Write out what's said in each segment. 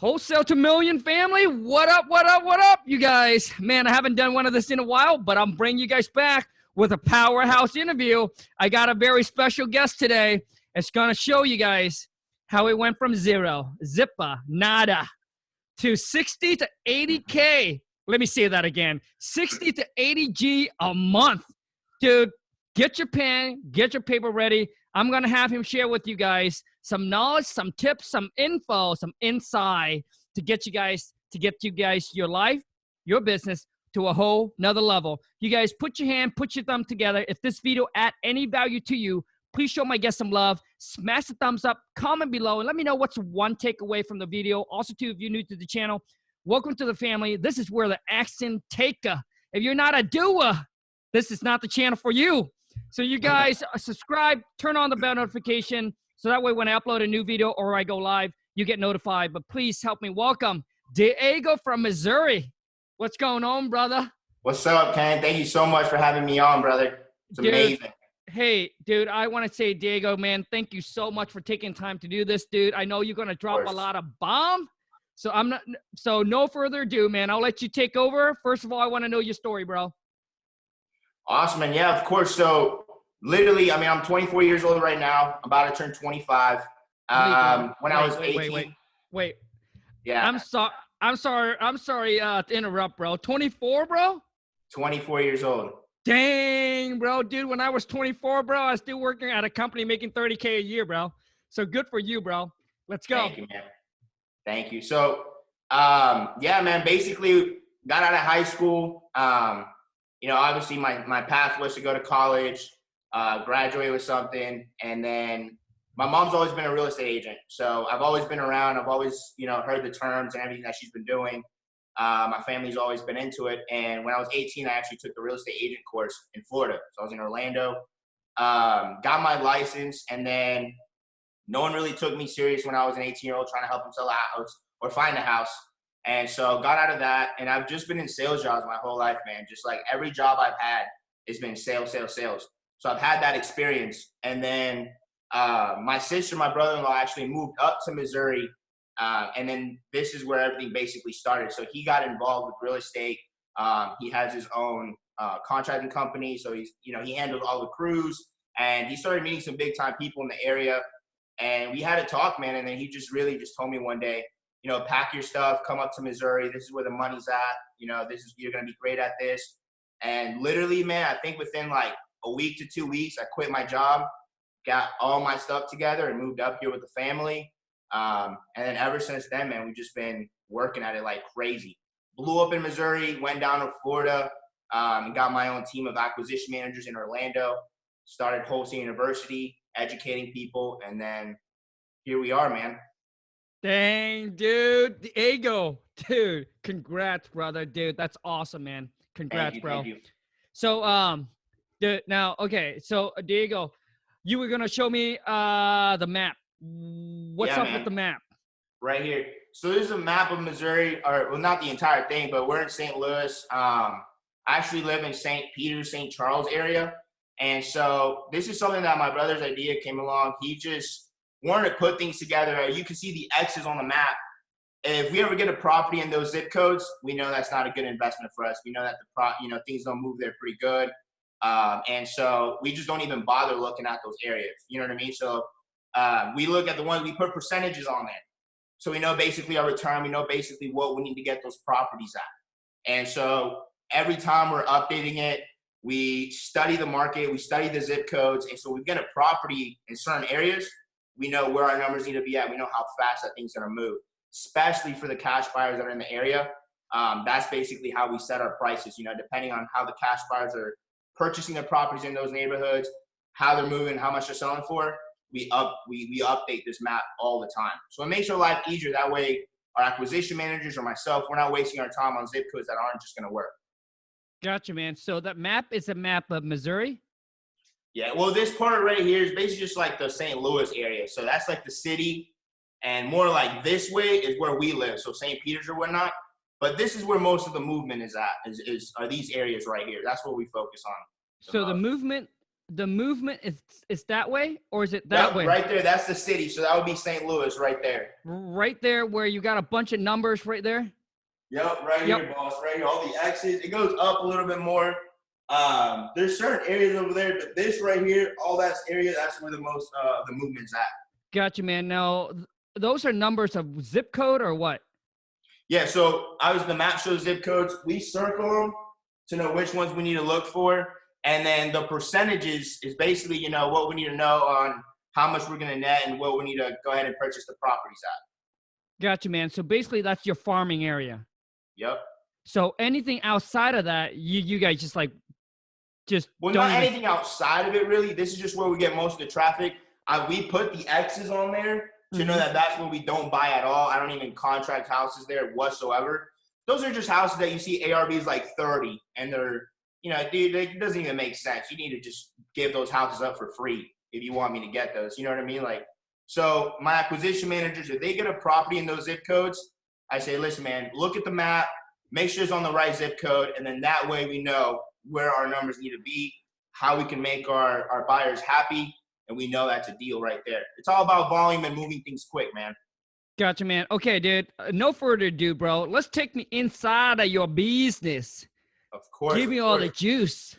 Wholesale to Million family, what up, what up, what up, you guys? Man, I haven't done one of this in a while, but I'm bringing you guys back with a powerhouse interview. I got a very special guest today. It's going to show you guys how it went from zero, zippa, nada, to 60 to 80K. Let me say that again. 60 to 80G a month. Dude, get your pen, get your paper ready. I'm going to have him share with you guys some knowledge, some tips, some info, some insight to get you guys your life, your business to a whole nother level. You guys put your hand, put your thumb together. If this video add any value to you, please show my guest some love. Smash the thumbs up, comment below, and let me know what's one takeaway from the video. Also, too, if you're new to the channel, welcome to the family. This is where the action taker. If you're not a doer, this is not the channel for you. So you guys subscribe, turn on the bell notification, so that way when I upload a new video or I go live, you get notified. But please help me welcome Diego from Missouri. What's going on, brother? What's up, Khang? Thank you so much for having me on, brother. It's amazing. Hey, dude, I want to say, Diego, man, thank you so much for taking time to do this, dude. I know you're going to drop a lot of bomb. So no further ado, man. I'll let you take over. First of all, I want to know your story, bro. Awesome, and yeah, of course. So literally, I mean, I'm 24 years old right now. I'm about to turn 25. When I was 18. Wait. Yeah. I'm sorry to interrupt, bro. 24, bro? 24 years old. Dang, bro. Dude, when I was 24, bro, I was still working at a company making 30K a year, bro. So good for you, bro. Let's go. Thank you, man. Thank you. So, yeah, man, basically got out of high school. You know, obviously my path was to go to college, graduate with something. And then my mom's always been a real estate agent. So I've always been around. I've always, you know, heard the terms and everything that she's been doing. My family's always been into it. And when I was 18, I actually took the real estate agent course in Florida. So I was in Orlando, got my license, and then no one really took me serious when I was an 18-year-old trying to help them sell a house or find a house. And so got out of that, and I've just been in sales jobs my whole life, man. Just like every job I've had has been sales. So I've had that experience. And then my sister, my brother-in-law actually moved up to Missouri. And then this is where everything basically started. So he got involved with real estate. He has his own contracting company. So he handled all the crews, and he started meeting some big time people in the area. And we had a talk, man. And then he just told me one day, you know, pack your stuff, come up to Missouri. This is where the money's at. You know, you're going to be great at this. And literally, man, I think within like a week to 2 weeks, I quit my job, got all my stuff together, and moved up here with the family. And then ever since then, man, we've just been working at it like crazy. Blew up in Missouri, went down to Florida, and got my own team of acquisition managers in Orlando, started Wholesale University, educating people. And then here we are, man. Dang, dude. Diego, dude. Congrats, brother. Dude, that's awesome, man. Congrats, bro. Thank you. So, okay. So, Diego, you were going to show me the map. What's up with the map? Right here. So this is a map of Missouri, or well, not the entire thing, but we're in St. Louis. I actually live in St. Peter, St. Charles area. And so this is something that my brother's idea came along. He just wanted to put things together. You can see the X's on the map. If we ever get a property in those zip codes, we know that's not a good investment for us. We know that things don't move there pretty good. And so we just don't even bother looking at those areas. You know what I mean? So we look at the ones, we put percentages on there. So we know basically our return, we know basically what we need to get those properties at. And so every time we're updating it, we study the market, we study the zip codes. And so we get a property in certain areas, we know where our numbers need to be at. We know how fast that thing's going to move, especially for the cash buyers that are in the area. That's basically how we set our prices, you know, depending on how the cash buyers are purchasing their properties in those neighborhoods, how they're moving, how much they're selling for. We update this map all the time. So it makes our life easier. That way our acquisition managers or myself, we're not wasting our time on zip codes that aren't just going to work. Gotcha, man. So that map is a map of Missouri? Yeah, well, this part right here is basically just like the St. Louis area. So that's like the city, and more like this way is where we live. So St. Peter's or whatnot. But this is where most of the movement is at, are these areas right here. That's what we focus on. So the movement the movement is that way, or is it that Yep, way? right there. That's the city. So that would be St. Louis right there. Right there where you got a bunch of numbers right there? Yep, right Yep. here, boss. Right here. All the X's. It goes up a little bit more. There's certain areas over there, but this right here, all that area, that's where the most the movement's at. Gotcha, man. Now, those are numbers of zip code or what? Yeah, so the map shows zip codes. We circle them to know which ones we need to look for. And then the percentages is basically, you know, what we need to know on how much we're going to net and what we need to go ahead and purchase the properties at. Gotcha, man. So basically that's your farming area. Yep. So anything outside of that, you guys just well, don't not anything outside of it, really. This is just where we get most of the traffic. We put the X's on there to know that that's where we don't buy at all. I don't even contract houses there whatsoever. Those are just houses that you see ARVs like 30, and they're, you know, dude, it doesn't even make sense. You need to just give those houses up for free if you want me to get those. You know what I mean? Like, so my acquisition managers, if they get a property in those zip codes, I say, listen, man, look at the map, make sure it's on the right zip code, and then that way we know where our numbers need to be, how we can make our buyers happy, and we know that's a deal right there. It's all about volume and moving things quick, man. Gotcha, man. Okay, dude. No further ado, bro. Let's take me inside of your business. Of course. Give me all the juice.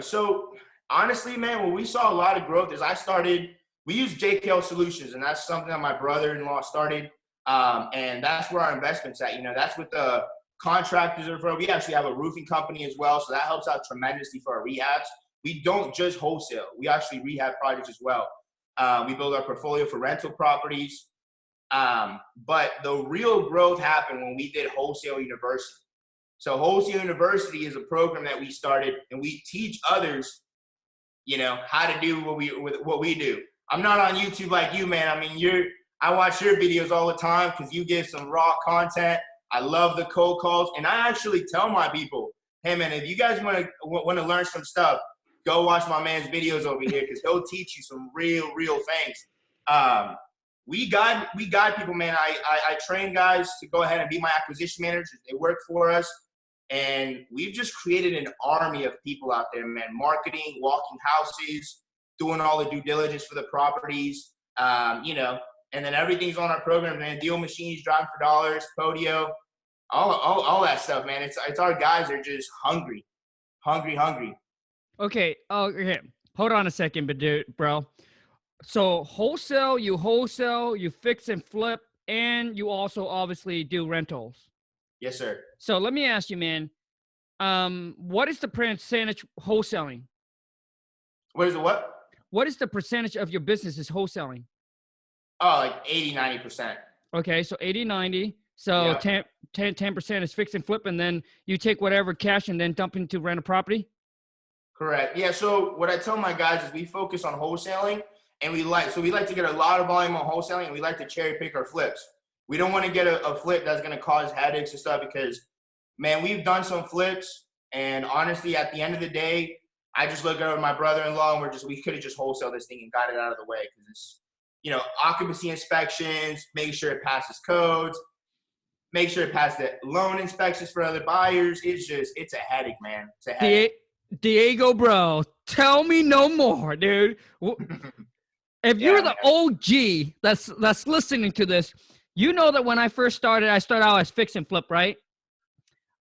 So honestly, man, when we saw a lot of growth is we use JKL Solutions, and that's something that my brother-in-law started. And that's where our investment's at. You know, that's what the contractors are for. We actually have a roofing company as well, so that helps out tremendously for our rehabs. We don't just wholesale. We actually rehab projects as well. We build our portfolio for rental properties. But the real growth happened when we did Wholesale University. So Wholesale University is a program that we started, and we teach others, you know, how to do what we do. I'm not on YouTube like you, man. I mean, I watch your videos all the time because you give some raw content. I love the cold calls, and I actually tell my people, hey, man, if you guys want to learn some stuff, go watch my man's videos over here because he'll teach you some real things. We guide people, man. I train guys to go ahead and be my acquisition managers. They work for us, and we've just created an army of people out there, man. Marketing, walking houses, doing all the due diligence for the properties, you know, and then everything's on our program, man. Deal machines, driving for dollars, Podio, all that stuff, man. It's our guys are just hungry. Okay. Okay. Hold on a second, bro. So wholesale, you fix and flip, and you also obviously do rentals. Yes, sir. So let me ask you, man, what is the percentage wholesaling? What is the what? What is the percentage of your business is wholesaling? Oh, like 80-90%. Okay, so 80-90. So yeah. 10% is fix and flip, and then you take whatever cash and then dump into rent a property? Correct. Yeah, so what I tell my guys is we focus on wholesaling, and we like to get a lot of volume on wholesaling, and we like to cherry pick our flips. We don't want to get a flip that's going to cause headaches and stuff because, man, we've done some flips, and honestly, at the end of the day, I just look over my brother-in-law, and we could have just wholesaled this thing and got it out of the way because it's, you know, occupancy inspections, making sure it passes codes, make sure it passes the loan inspections for other buyers. It's a headache, man. It's a headache. Diego, bro, tell me no more, dude. If you're the OG that's listening to this, you know that when I first started, I started out as fix and flip, right?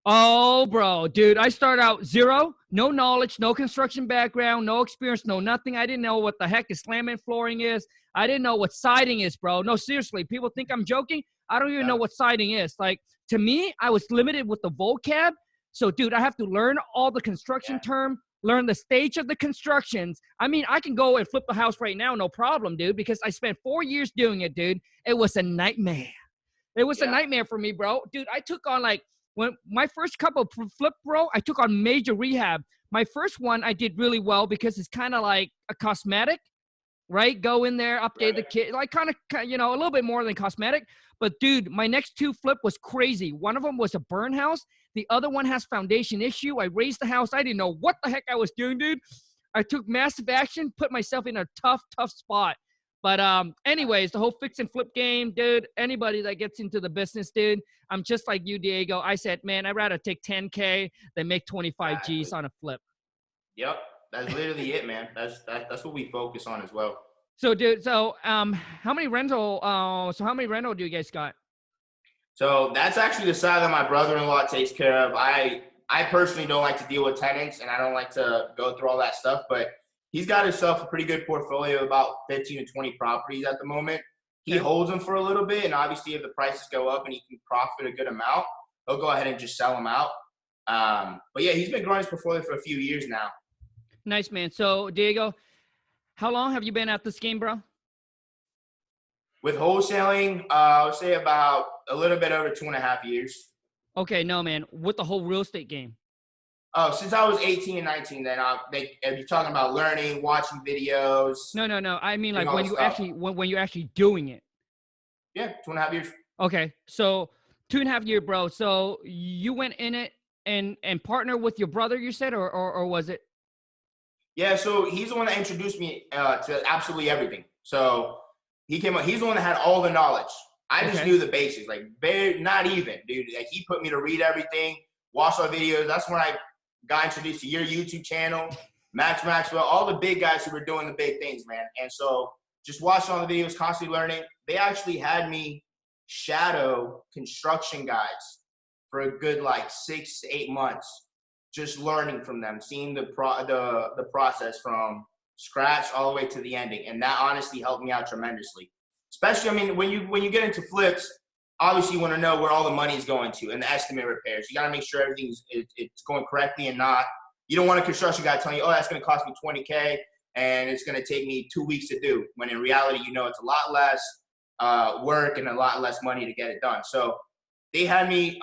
Oh, bro, dude, I started out zero, no knowledge, no construction background, no experience, no nothing. I didn't know what the heck is laminate flooring is. I didn't know what siding is, bro. No, seriously, people think I'm joking. I don't even know what siding is. Like, to me, I was limited with the vocab. So, dude, I have to learn all the construction term, learn the stage of the constructions. I mean, I can go and flip a house right now, no problem, dude, because I spent 4 years doing it, dude. It was a nightmare. It was a nightmare for me, bro. Dude, I took on, like, when my first couple of flip, bro, I took on major rehab. My first one, I did really well because it's kind of like a cosmetic, right? Go in there, update the kit, like kind of, you know, a little bit more than cosmetic. But, dude, my next two flip was crazy. One of them was a burn house. The other one has foundation issue. I raised the house. I didn't know what the heck I was doing, dude. I took massive action, put myself in a tough spot. But anyways, the whole fix and flip game, dude, anybody that gets into the business, dude, I'm just like you, Diego. I said, man, I'd rather take 10K than make 25 G's on a flip. Yep. That's literally it, man. That's what we focus on as well. So, dude, how many rental do you guys got? So that's actually the side that my brother-in-law takes care of. I personally don't like to deal with tenants, and I don't like to go through all that stuff. But he's got himself a pretty good portfolio, about 15 to 20 properties at the moment. He Okay. holds them for a little bit, and obviously, if the prices go up and he can profit a good amount, he'll go ahead and just sell them out. But yeah, he's been growing his portfolio for a few years now. Nice, man. So, Diego, how long have you been at this game, bro? With wholesaling, I would say about a little bit over 2.5 years. Okay, no, man. With the whole real estate game. Oh, since I was 18 and 19, then if you're talking about learning, watching videos, No, no, no. I mean, doing like all when this you stuff. actually when you're actually doing it. Yeah, 2.5 years. Okay, so 2.5 year, bro. So you went in it and partner with your brother, you said, or was it? Yeah, so he's the one that introduced me to absolutely everything. So he came up. He's the one that had all the knowledge. I just Okay. knew the basics, like not even, dude. Like he put me to read everything, watch our videos. That's when I got introduced to your YouTube channel, Max Maxwell, all the big guys who were doing the big things, man. And so just watching all the videos, constantly learning. They actually had me shadow construction guys for a good like 6 to 8 months, just learning from them, seeing the process from scratch all the way to the ending, and that honestly helped me out tremendously. Especially, I mean, when you get into flips, obviously you want to know where all the money is going to and the estimate repairs. You got to make sure everything's it's going correctly and not. You don't want a construction guy telling you, "Oh, that's going to cost me 20K and it's going to take me 2 weeks to do," when in reality, you know, it's a lot less work and a lot less money to get it done. So they had me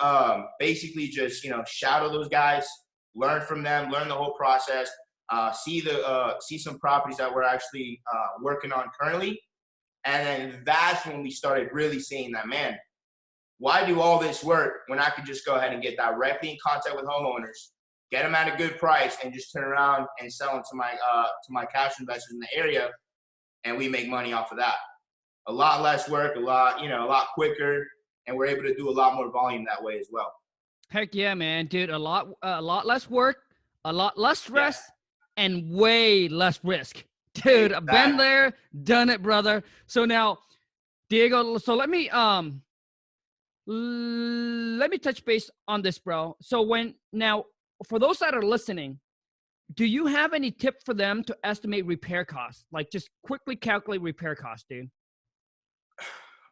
basically just shadow those guys, learn from them, learn the whole process, see some properties that we're actually working on currently, and then that's when we started really seeing that, man, why do all this work when I could just go ahead and get directly in contact with homeowners, get them at a good price, and just turn around and sell them to my cash investors in the area, and we make money off of that. A lot less work, a lot quicker, and we're able to do a lot more volume that way as well. Heck yeah, man, dude. A lot less work, a lot less Yeah, stress, and way less risk. Dude, I've been exactly. there, done it, brother. So now, Diego, so let me touch base on this, bro. So for those that are listening, do you have any tip for them to estimate repair costs? Like just quickly calculate repair costs, dude.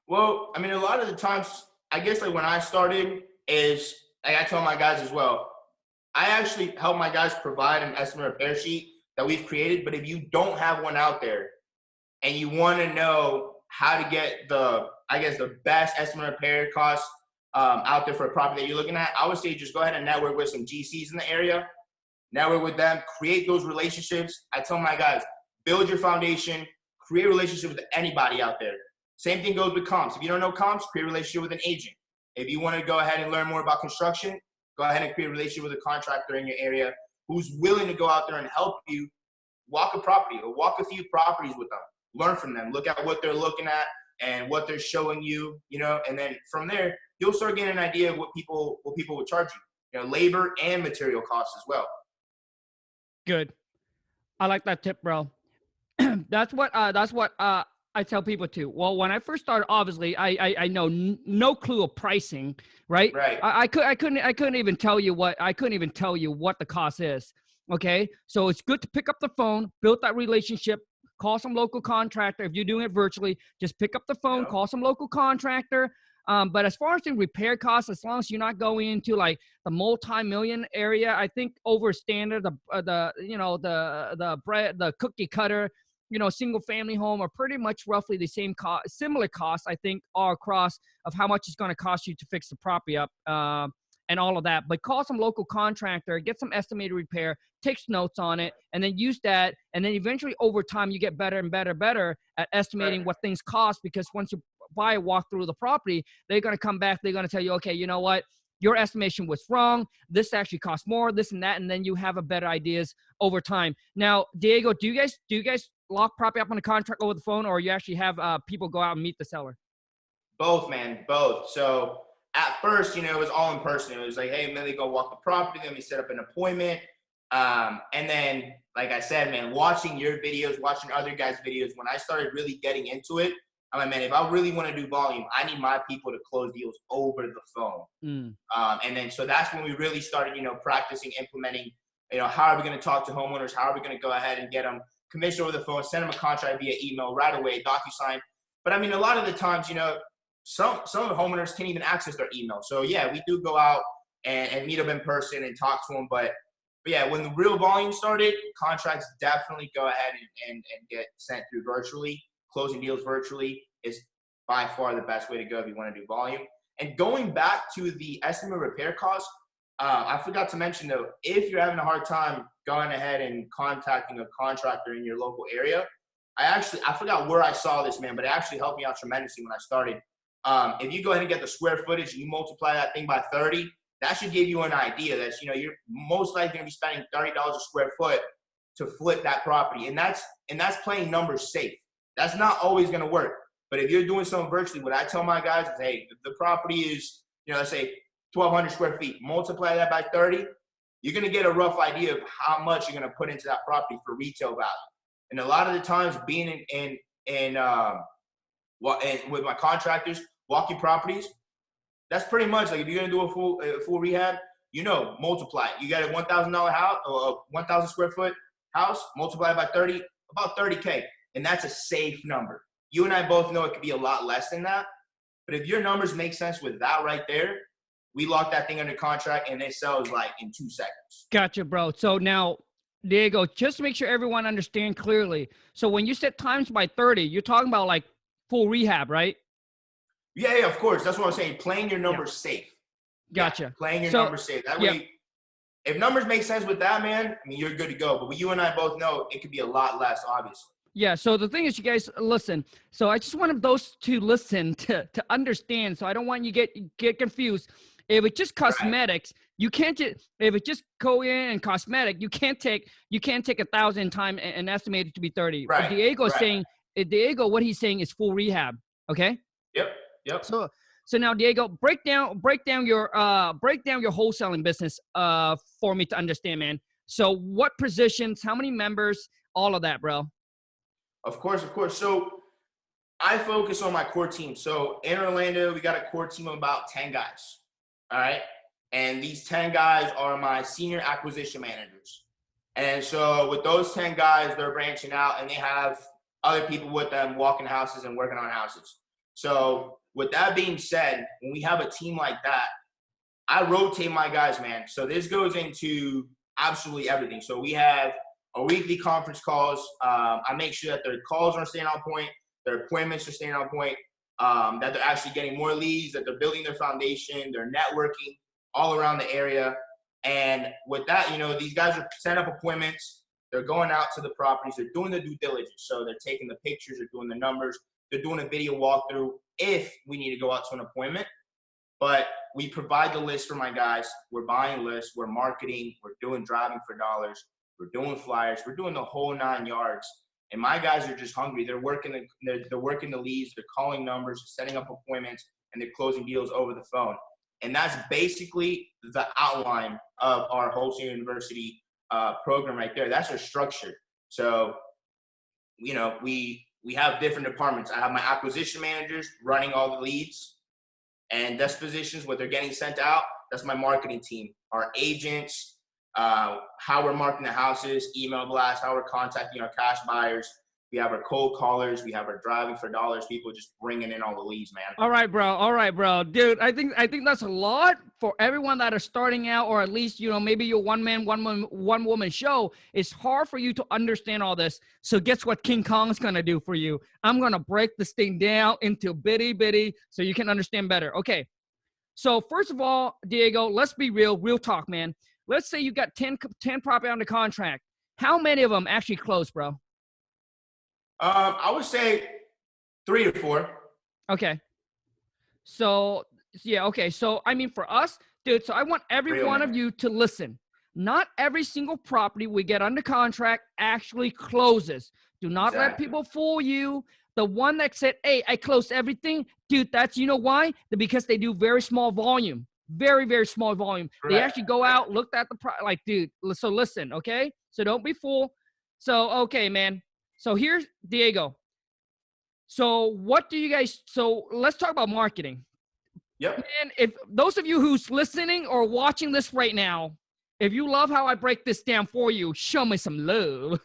Well, I mean, a lot of the times, I guess like when I started is like I tell my guys as well. I actually help my guys provide an estimate repair sheet that we've created. But if you don't have one out there and you want to know how to get the best estimate repair costs out there for a property that you're looking at, I would say just go ahead and network with some GCs in the area, network with them, create those relationships. I tell my guys, build your foundation, create a relationship with anybody out there. Same thing goes with comps. If you don't know comps, create a relationship with an agent. If you want to go ahead and learn more about construction, go ahead and create a relationship with a contractor in your area who's willing to go out there and help you walk a property or walk a few properties with them. Learn from them. Look at what they're looking at and what they're showing you, and then from there, you'll start getting an idea of what people will charge you, labor and material costs as well. Good. I like that tip, bro. That's what I tell people too. Well, when I first started, obviously I know no clue of pricing, right? Right. I couldn't even tell you what the cost is. Okay, so it's good to pick up the phone, build that relationship, call some local contractor. If you're doing it virtually, just pick up the phone, Yep. call some local contractor. But as far as the repair costs, as long as you're not going into like the multi-million area, I think over standard, the cookie cutter, single family home are pretty much roughly the same cost, similar costs, I think, are across of how much it's going to cost you to fix the property up, and all of that. But call some local contractor, get some estimated repair, take notes on it, and then use that. And then eventually over time, you get better and better at Right. estimating what things cost, because once you buy a walk through the property, they're going to come back. They're going to tell you, okay, you know what? Your estimation was wrong. This actually costs more, this and that. And then you have a better ideas over time. Now, Diego, do you guys lock property up on a contract over the phone, or you actually have people go out and meet the seller? Both, man, both. So at first, it was all in person. It was like, hey, man, they go walk the property, then we set up an appointment. And then, like I said, man, watching your videos, watching other guys' videos, when I started really getting into it, I'm like, man, if I really want to do volume, I need my people to close deals over the phone. Mm. And then, so that's when we really started, practicing, implementing, how are we going to talk to homeowners? How are we going to go ahead and get them commission over the phone, send them a contract via email right away, DocuSign. But I mean, a lot of the times, some of the homeowners can't even access their email. So yeah, we do go out and meet them in person and talk to them. But yeah, when the real volume started, contracts definitely go ahead and get sent through virtually. Closing deals virtually is by far the best way to go if you want to do volume. And going back to the estimate repair cost, I forgot to mention though, if you're having a hard time going ahead and contacting a contractor in your local area, I forgot where I saw this, man, but it actually helped me out tremendously when I started. If you go ahead and get the square footage and you multiply that thing by 30, that should give you an idea that, you're most likely going to be spending $30 a square foot to flip that property. And that's playing numbers safe. That's not always going to work. But if you're doing something virtually, what I tell my guys is, hey, the property is, let's say 1,200 square feet, multiply that by 30, you're going to get a rough idea of how much you're going to put into that property for retail value. And a lot of the times being with my contractors, walking properties, that's pretty much like if you're going to do a full rehab, multiply it. You got a $1,000 house or a 1,000 square foot house, multiply it by 30, about 30K. And that's a safe number. You and I both know it could be a lot less than that. But if your numbers make sense with that right there, we lock that thing under contract and it sells like in 2 seconds. Gotcha, bro. So now, Diego, just to make sure everyone understand clearly. So when you said times by 30, you're talking about like full rehab, right? Yeah, of course. That's what I'm saying. Playing your numbers safe. Gotcha. Yeah, playing your numbers safe. That way, if numbers make sense with that, man, I mean, you're good to go. But you and I both know it could be a lot less, obviously. Yeah, so the thing is, you guys listen. So I just want those to listen to understand. So I don't want you get confused. If it's just cosmetics, you can't just. If it's just go in and cosmetic, you can't take 1,000 time and estimate it to be 30. Right. But Diego is saying, what he's saying is full rehab. Okay. Yep. So now, Diego, break down your wholesaling business for me to understand, man. So what positions, how many members, all of that, bro. Of course. So I focus on my core team. So in Orlando, we got a core team of about 10 guys. All right. And these 10 guys are my senior acquisition managers. And so with those 10 guys, they're branching out and they have other people with them walking houses and working on houses. So with that being said, when we have a team like that, I rotate my guys, man. So this goes into absolutely everything. So we have our weekly conference calls. I make sure that their calls are staying on point, their appointments are staying on point, that they're actually getting more leads, that they're building their foundation, they're networking all around the area. And with that, these guys are setting up appointments. They're going out to the properties. They're doing the due diligence. So they're taking the pictures, they're doing the numbers, they're doing a video walkthrough if we need to go out to an appointment. But we provide the list for my guys. We're buying lists. We're marketing. We're doing driving for dollars. We're doing flyers. We're doing the whole 9 yards. And my guys are just hungry. They're working the leads. They're calling numbers, setting up appointments, and they're closing deals over the phone. And that's basically the outline of our Wholesale University program right there. That's our structure. So, we have different departments. I have my acquisition managers running all the leads and dispositions, what they're getting sent out. That's my marketing team. Our agents, how we're marketing the houses, email blasts, how we're contacting our cash buyers. We have our cold callers. We have our driving for dollars. People just bringing in all the leads, man. All right, bro. Dude, I think that's a lot for everyone that are starting out, or at least, maybe your one woman show. It's hard for you to understand all this. So guess what King Kong's going to do for you? I'm going to break this thing down into bitty so you can understand better. Okay. So first of all, Diego, let's be real talk, man. Let's say you got 10 property under contract. How many of them actually close, bro? I would say 3 or 4. Okay. So, yeah, okay. So, I mean, for us, dude, so I want every one of you to listen. Not every single property we get under contract actually closes. Do not let people fool you. The one that said, hey, I closed everything, dude, that's, why? Because they do very small volume. Very, very small volume. They Correct. actually go out, looked at the like, dude. So listen, okay? So don't be fooled. So okay, man. So here's Diego. So what do you guys? So let's talk about marketing. Yep. Man, if those of you who's listening or watching this right now, if you love how I break this down for you, show me some love.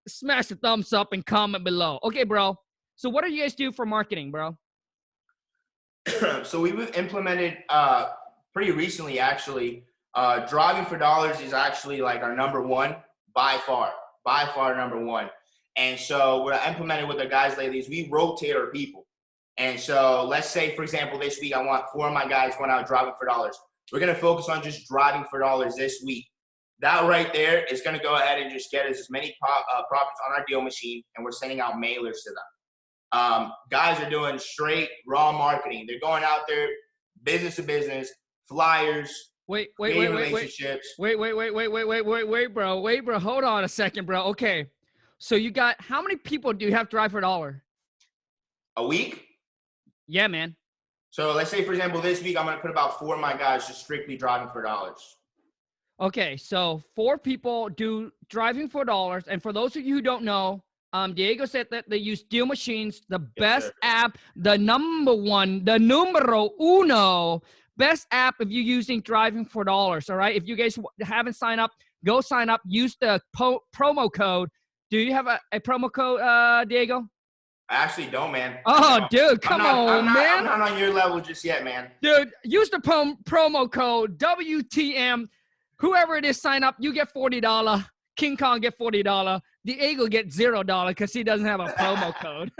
Smash the thumbs up and comment below. Okay, bro. So what do you guys do for marketing, bro? So we've implemented pretty recently, actually. Driving for dollars is actually like our number one by far number one. And so what I implemented with the guys lately is we rotate our people. And so let's say, for example, this week I want 4 of my guys going out driving for dollars. We're going to focus on just driving for dollars this week. That right there is going to go ahead and just get us as many properties on our deal machine, and we're sending out mailers to them. Guys are doing straight raw marketing. They're going out there, business to business, flyers, Wait, relationships. Wait, bro. Hold on a second, bro. Okay. So you got, how many people do you have drive for $1? A week? Yeah, man. So let's say, for example, this week I'm going to put about 4 of my guys just strictly driving for dollars. Okay, so 4 people do driving for $. And for those of you who don't know, Diego said that they use Deal Machines, the best app, the number one, the numero uno, best app if you're using driving for $. All right, if you guys haven't signed up, go sign up. Use the promo code. Do you have a promo code, Diego? I actually don't, man. Oh, dude, come on, man. I'm not on your level just yet, man. Dude, use the promo code WTM. Whoever it is, sign up. You get $40. King Kong get $40. Diego get $0 because he doesn't have a promo code.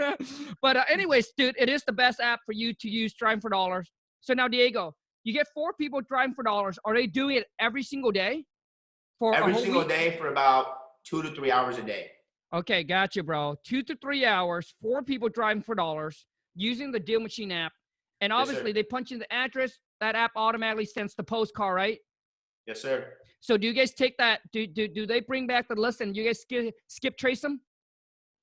But anyways, dude, it is the best app for you to use driving for $. So now, Diego, you get 4 people driving for $. Are they doing it every single day? For every a whole single week? Day for about 2 to 3 hours a day. Okay, gotcha, bro. 2 to 3 hours, 4 people driving for $, using the Deal Machine app. And obviously, they punch in the address. That app automatically sends the postcard, right? Yes, sir. So do you guys take that? Do they bring back the list and you guys skip trace them?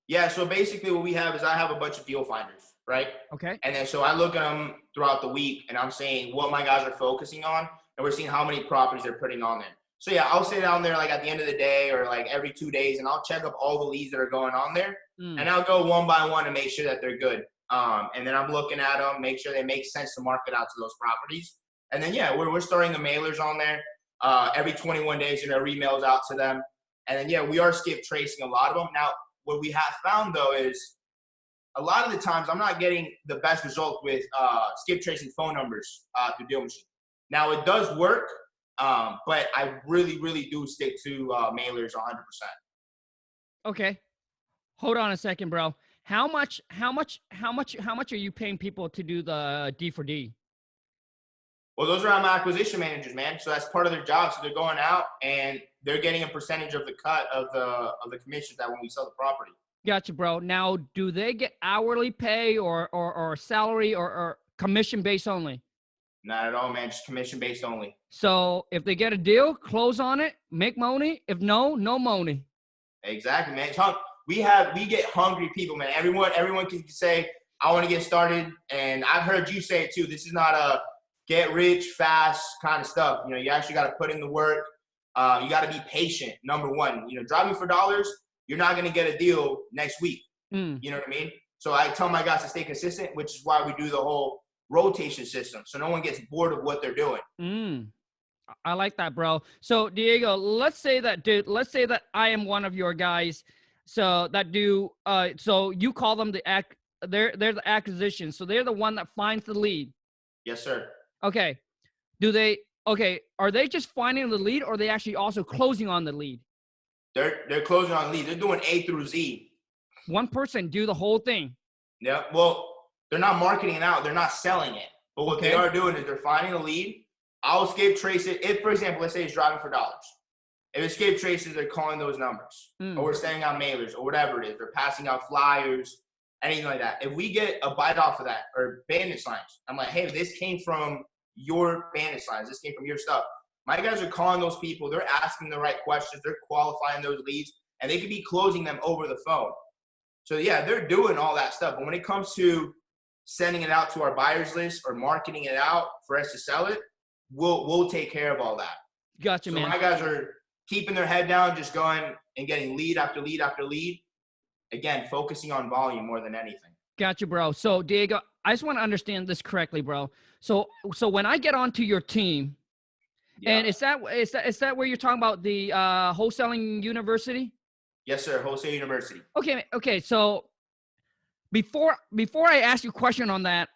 Yeah, so basically what we have is I have a bunch of deal finders, right? Okay. And then so I look at them throughout the week, and I'm saying what my guys are focusing on, and we're seeing how many properties they're putting on there. So yeah, I'll sit down there like at the end of the day or like every 2 days, and I'll check up all the leads that are going on there, and I'll go one by one and make sure that they're good. And then I'm looking at them, make sure they make sense to market out to those properties. And then yeah, we're starting the mailers on there. Every 21 days, emails out to them. And then yeah, we are skip tracing a lot of them. Now, what we have found though is a lot of the times I'm not getting the best result with skip tracing phone numbers through Deal Machine. Now it does work. But I really, really do stick to mailers 100%. Okay. Hold on a second, bro. How much are you paying people to do the D for D? Well, those are my acquisition managers, man. So that's part of their job. So they're going out and they're getting a percentage of the cut of the commissions that when we sell the property. Gotcha, bro. Now, do they get hourly pay or salary or commission based only? Not at all, man. Just commission based only. So if they get a deal, close on it, make money. If no money. Exactly, man. We get hungry people, man. Everyone can say, I want to get started. And I've heard you say it too. This is not a get rich fast kind of stuff. You actually got to put in the work. You got to be patient. Number one, driving for $, you're not going to get a deal next week. You know what I mean? So I tell my guys to stay consistent, which is why we do the whole rotation system, so no one gets bored of what they're doing. I like that, bro. So Diego, let's say that I am one of your guys, so that do so you call them they're the acquisition, so they're the one that finds the lead. Yes, sir. Okay. Are they just finding the lead, or are they actually also closing on the lead? They're closing on lead. They're doing A through Z. One person do the whole thing. Yeah. Well, they're not marketing it out. They're not selling it. But what they are doing is they're finding a lead. I'll skip trace it. If, for example, let's say it's driving for $. If it skip traces, they're calling those numbers. Or we're sending out mailers or whatever it is. They're passing out flyers, anything like that. If we get a bite off of that or bandit signs, I'm like, hey, this came from your bandit signs. This came from your stuff. My guys are calling those people. They're asking the right questions. They're qualifying those leads. And they could be closing them over the phone. So, yeah, they're doing all that stuff. But when it comes to sending it out to our buyers list or marketing it out for us to sell it, we'll take care of all that. Gotcha, So man. my guys are keeping their head down, just going and getting lead after lead after lead. Again, focusing on volume more than anything. Gotcha, bro. So Diego, I just want to understand this correctly, bro. So when I get onto your team, and is that where you're talking about the wholesaling university? Yes, sir. Wholesale University. Okay. So before I ask you a question on that,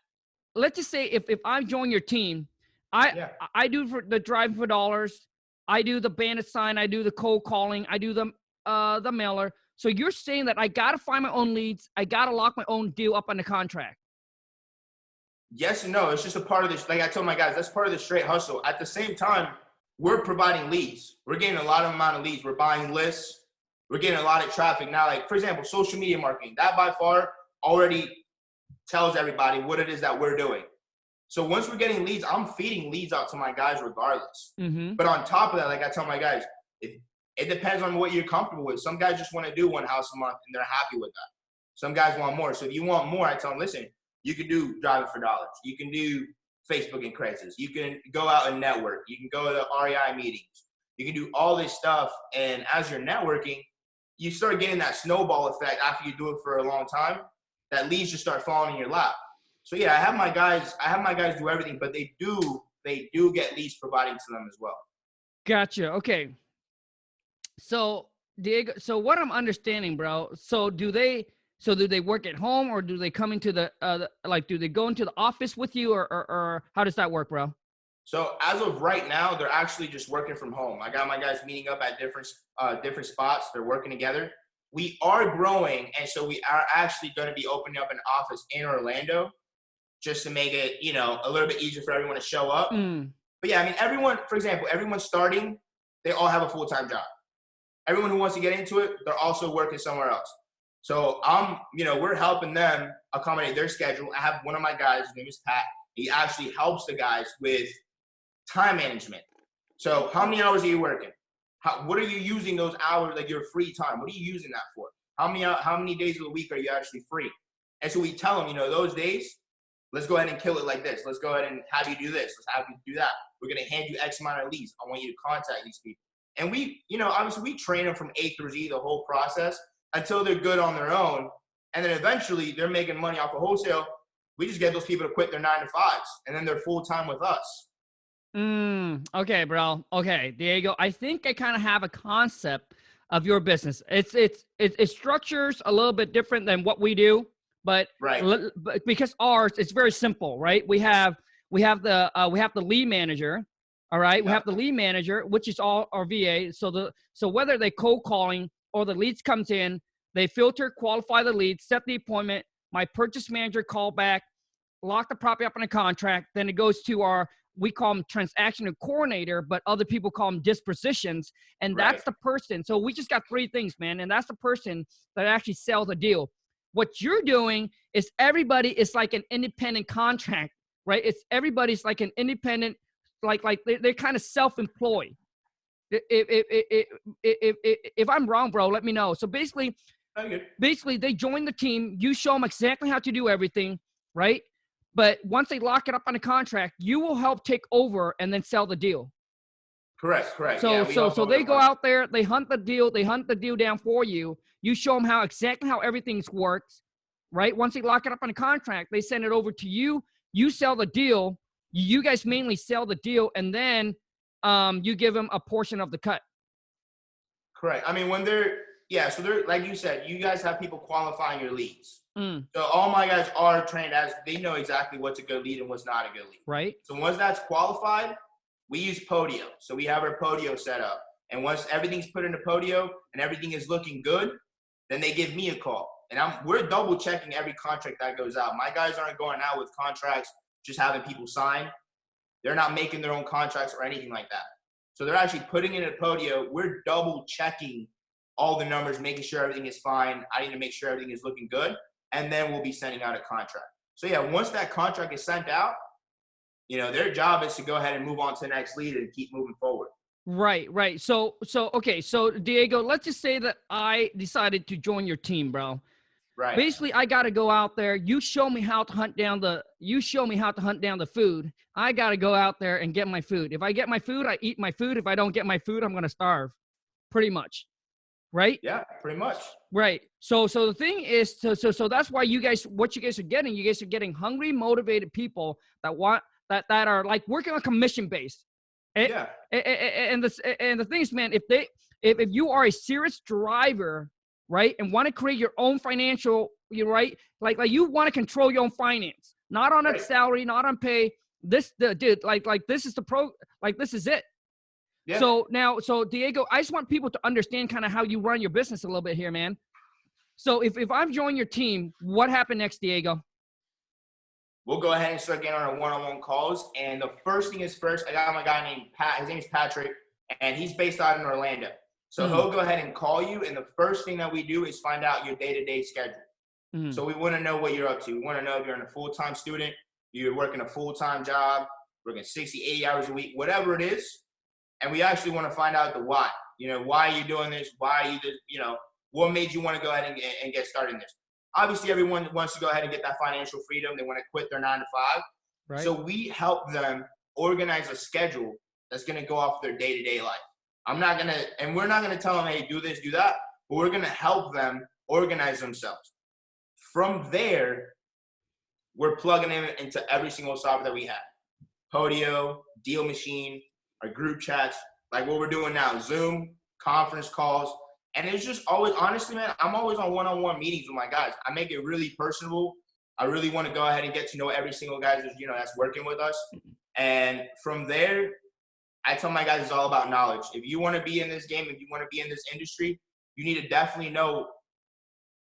let's just say if I join your team, I do for the driving for dollars, I do the bandit sign, I do the cold calling, I do the mailer. So you're saying that I gotta find my own leads, I gotta lock my own deal up on the contract? Yes and no. It's just a part of this. Like I told my guys, that's part of the straight hustle. At the same time, we're providing leads. We're getting a lot of amount of leads. We're buying lists. We're getting a lot of traffic. Now, like, for example, social media marketing, that by far already tells everybody what it is that we're doing. So once we're getting leads, I'm feeding leads out to my guys regardless. Mm-hmm. But on top of that, like I tell my guys, it depends on what you're comfortable with. Some guys just want to do one house a month and they're happy with that. Some guys want more. So if you want more, I tell them, listen, you can do driving for dollars. You can do Facebook and Craigslist. You can go out and network. You can go to REI meetings. You can do all this stuff. And as you're networking, you start getting that snowball effect after you do it for a long time. That leads just start falling in your lap. So yeah, I have my guys do everything, but they do get leads providing to them as well. Gotcha. Okay. So Diego, so what I'm understanding, bro, so do they work at home, or do they come into do they go into the office with you, or how does that work, bro? So as of right now, they're actually just working from home. I got my guys meeting up at different spots. They're working together. We are growing, and so we are actually going to be opening up an office in Orlando just to make it, a little bit easier for everyone to show up. But yeah, I mean, everyone starting, they all have a full-time job. Everyone who wants to get into it, they're also working somewhere else. So we're helping them accommodate their schedule. I have one of my guys, his name is Pat. He actually helps the guys with time management. So how many hours are you working? What are you using those hours, like your free time? What are you using that for? How many days of the week are you actually free? And so we tell them, those days, let's go ahead and kill it like this. Let's go ahead and have you do this. Let's have you do that. We're going to hand you X amount of leads. I want you to contact these people. And we, obviously we train them from A through Z, the whole process, until they're good on their own. And then eventually they're making money off of wholesale. We just get those people to quit their 9-to-5s, and then they're full-time with us. Okay, bro. Okay, Diego, I think I kind of have a concept of your business. It structures a little bit different than what we do, but because ours, it's very simple, right? We have the lead manager. All right. Yeah. We have the lead manager, which is all our VA. So whether they cold calling or the leads comes in, they filter, qualify the leads, set the appointment. My purchase manager call back, lock the property up in a contract. Then it goes to we call them transaction coordinator, but other people call them dispositions. And that's the person. So we just got three things, man. And that's the person that actually sells the deal. What you're doing is everybody is like an independent contract, right? Everybody's like an independent, like they're kind of self-employed. If I'm wrong, bro, let me know. So basically they join the team. You show them exactly how to do everything, right? But once they lock it up on a contract, you will help take over and then sell the deal. Correct. So they go out there, they hunt the deal down for you. You show them exactly how everything works, right? Once they lock it up on a contract, they send it over to you. You sell the deal. You guys mainly sell the deal, and then you give them a portion of the cut. Correct. I mean, so they're, like you said, you guys have people qualifying your leads. So all my guys are trained they know exactly what's a good lead and what's not a good lead. Right. So once that's qualified, we use Podio. So we have our Podio set up. And once everything's put into Podio and everything is looking good, then they give me a call. And we're double checking every contract that goes out. My guys aren't going out with contracts just having people sign. They're not making their own contracts or anything like that. So they're actually putting it in a Podio. We're double checking all the numbers, making sure everything is fine. I need to make sure everything is looking good. And then we'll be sending out a contract. So yeah, once that contract is sent out, their job is to go ahead and move on to the next lead and keep moving forward. Right. So okay. So Diego, let's just say that I decided to join your team, bro. Right. Basically, I got to go out there. You show me how to hunt down the food. I got to go out there and get my food. If I get my food, I eat my food. If I don't get my food, I'm going to starve, pretty much. Right? Yeah, pretty much. Right. So the thing is, so that's why what you guys are getting hungry, motivated people that want, that are like working on commission based. Yeah. And the thing is, man, if you are a serious driver, right, and want to create your own financial, you're right, like you want to control your own finance, not on a salary, not on pay. This this is this is it. Yeah. So Diego, I just want people to understand kind of how you run your business a little bit here, man. So if I'm joining your team, what happened next, Diego? We'll go ahead and start getting on our one-on-one calls. And the first thing is first, I got my guy named Pat. His name is Patrick, and he's based out in Orlando. So he'll go ahead and call you. And the first thing that we do is find out your day-to-day schedule. So we want to know what you're up to. We want to know if you're a full-time student, you're working a full-time job, working 60, 80 hours a week, whatever it is. And we actually want to find out the why. Why are you doing this? Why are you just, what made you want to go ahead and get started in this? Obviously, everyone wants to go ahead and get that financial freedom. They want to quit their 9 to 5. Right. So we help them organize a schedule that's going to go off their day-to-day life. We're not going to tell them, hey, do this, do that, but we're going to help them organize themselves. From there, we're plugging them into every single software that we have. Podio, Deal Machine, our group chats, like what we're doing now, Zoom, conference calls. And it's just always, honestly, man, I'm always on one-on-one meetings with my guys. I make it really personable. I really want to go ahead and get to know every single guy that's working with us. And from there, I tell my guys it's all about knowledge. If you want to be in this game, if you want to be in this industry, you need to definitely know,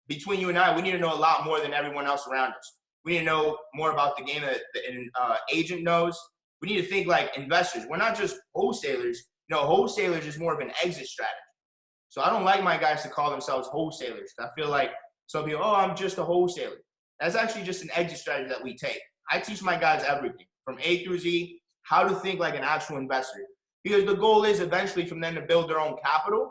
between you and I, we need to know a lot more than everyone else around us. We need to know more about the game that an agent knows. We need to think like investors. We're not just wholesalers. Wholesalers is more of an exit strategy. So I don't like my guys to call themselves wholesalers. I feel like some people, I'm just a wholesaler. That's actually just an exit strategy that we take. I teach my guys everything from A through Z, how to think like an actual investor. Because the goal is eventually for them to build their own capital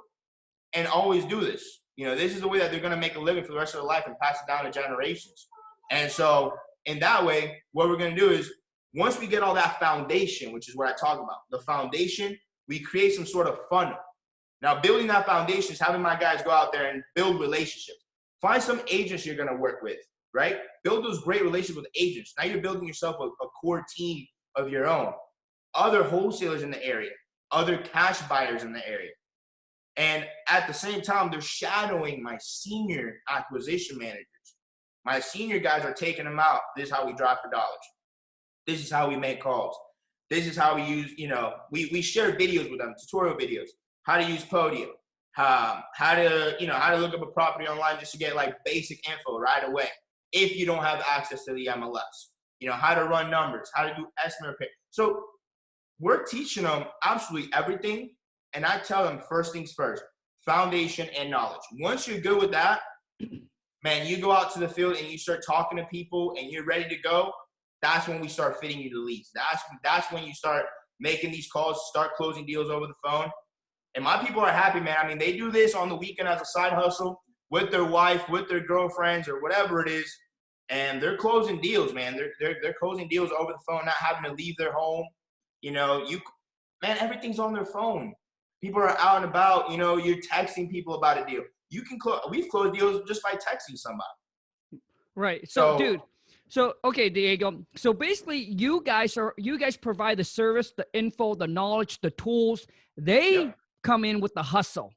and always do this. This is the way that they're going to make a living for the rest of their life and pass it down to generations. And so in that way, what we're going to do is once we get all that foundation, which is what I talk about, the foundation, we create some sort of funnel. Now, building that foundation is having my guys go out there and build relationships. Find some agents you're going to work with, right? Build those great relationships with agents. Now you're building yourself a core team of your own. Other wholesalers in the area, other cash buyers in the area. And at the same time, they're shadowing my senior acquisition managers. My senior guys are taking them out. This is how we drive for dollars. This is how we make calls. This is how we use, we share videos with them, tutorial videos. How to use Podio, how to look up a property online just to get like basic info right away. If you don't have access to the MLS, how to run numbers, how to do estimate repair. So we're teaching them absolutely everything. And I tell them first things first, foundation and knowledge. Once you're good with that, man, you go out to the field and you start talking to people and you're ready to go. That's when we start fitting you the leads. That's when you start making these calls, start closing deals over the phone. And my people are happy, man. I mean, they do this on the weekend as a side hustle with their wife, with their girlfriends, or whatever it is, and they're closing deals, man. They're closing deals over the phone, not having to leave their home. Everything's on their phone. People are out and about. You're texting people about a deal. You can close. We've closed deals just by texting somebody. Right. So, dude. So, okay, Diego. So basically, you guys provide the service, the info, the knowledge, the tools. They come in with the hustle.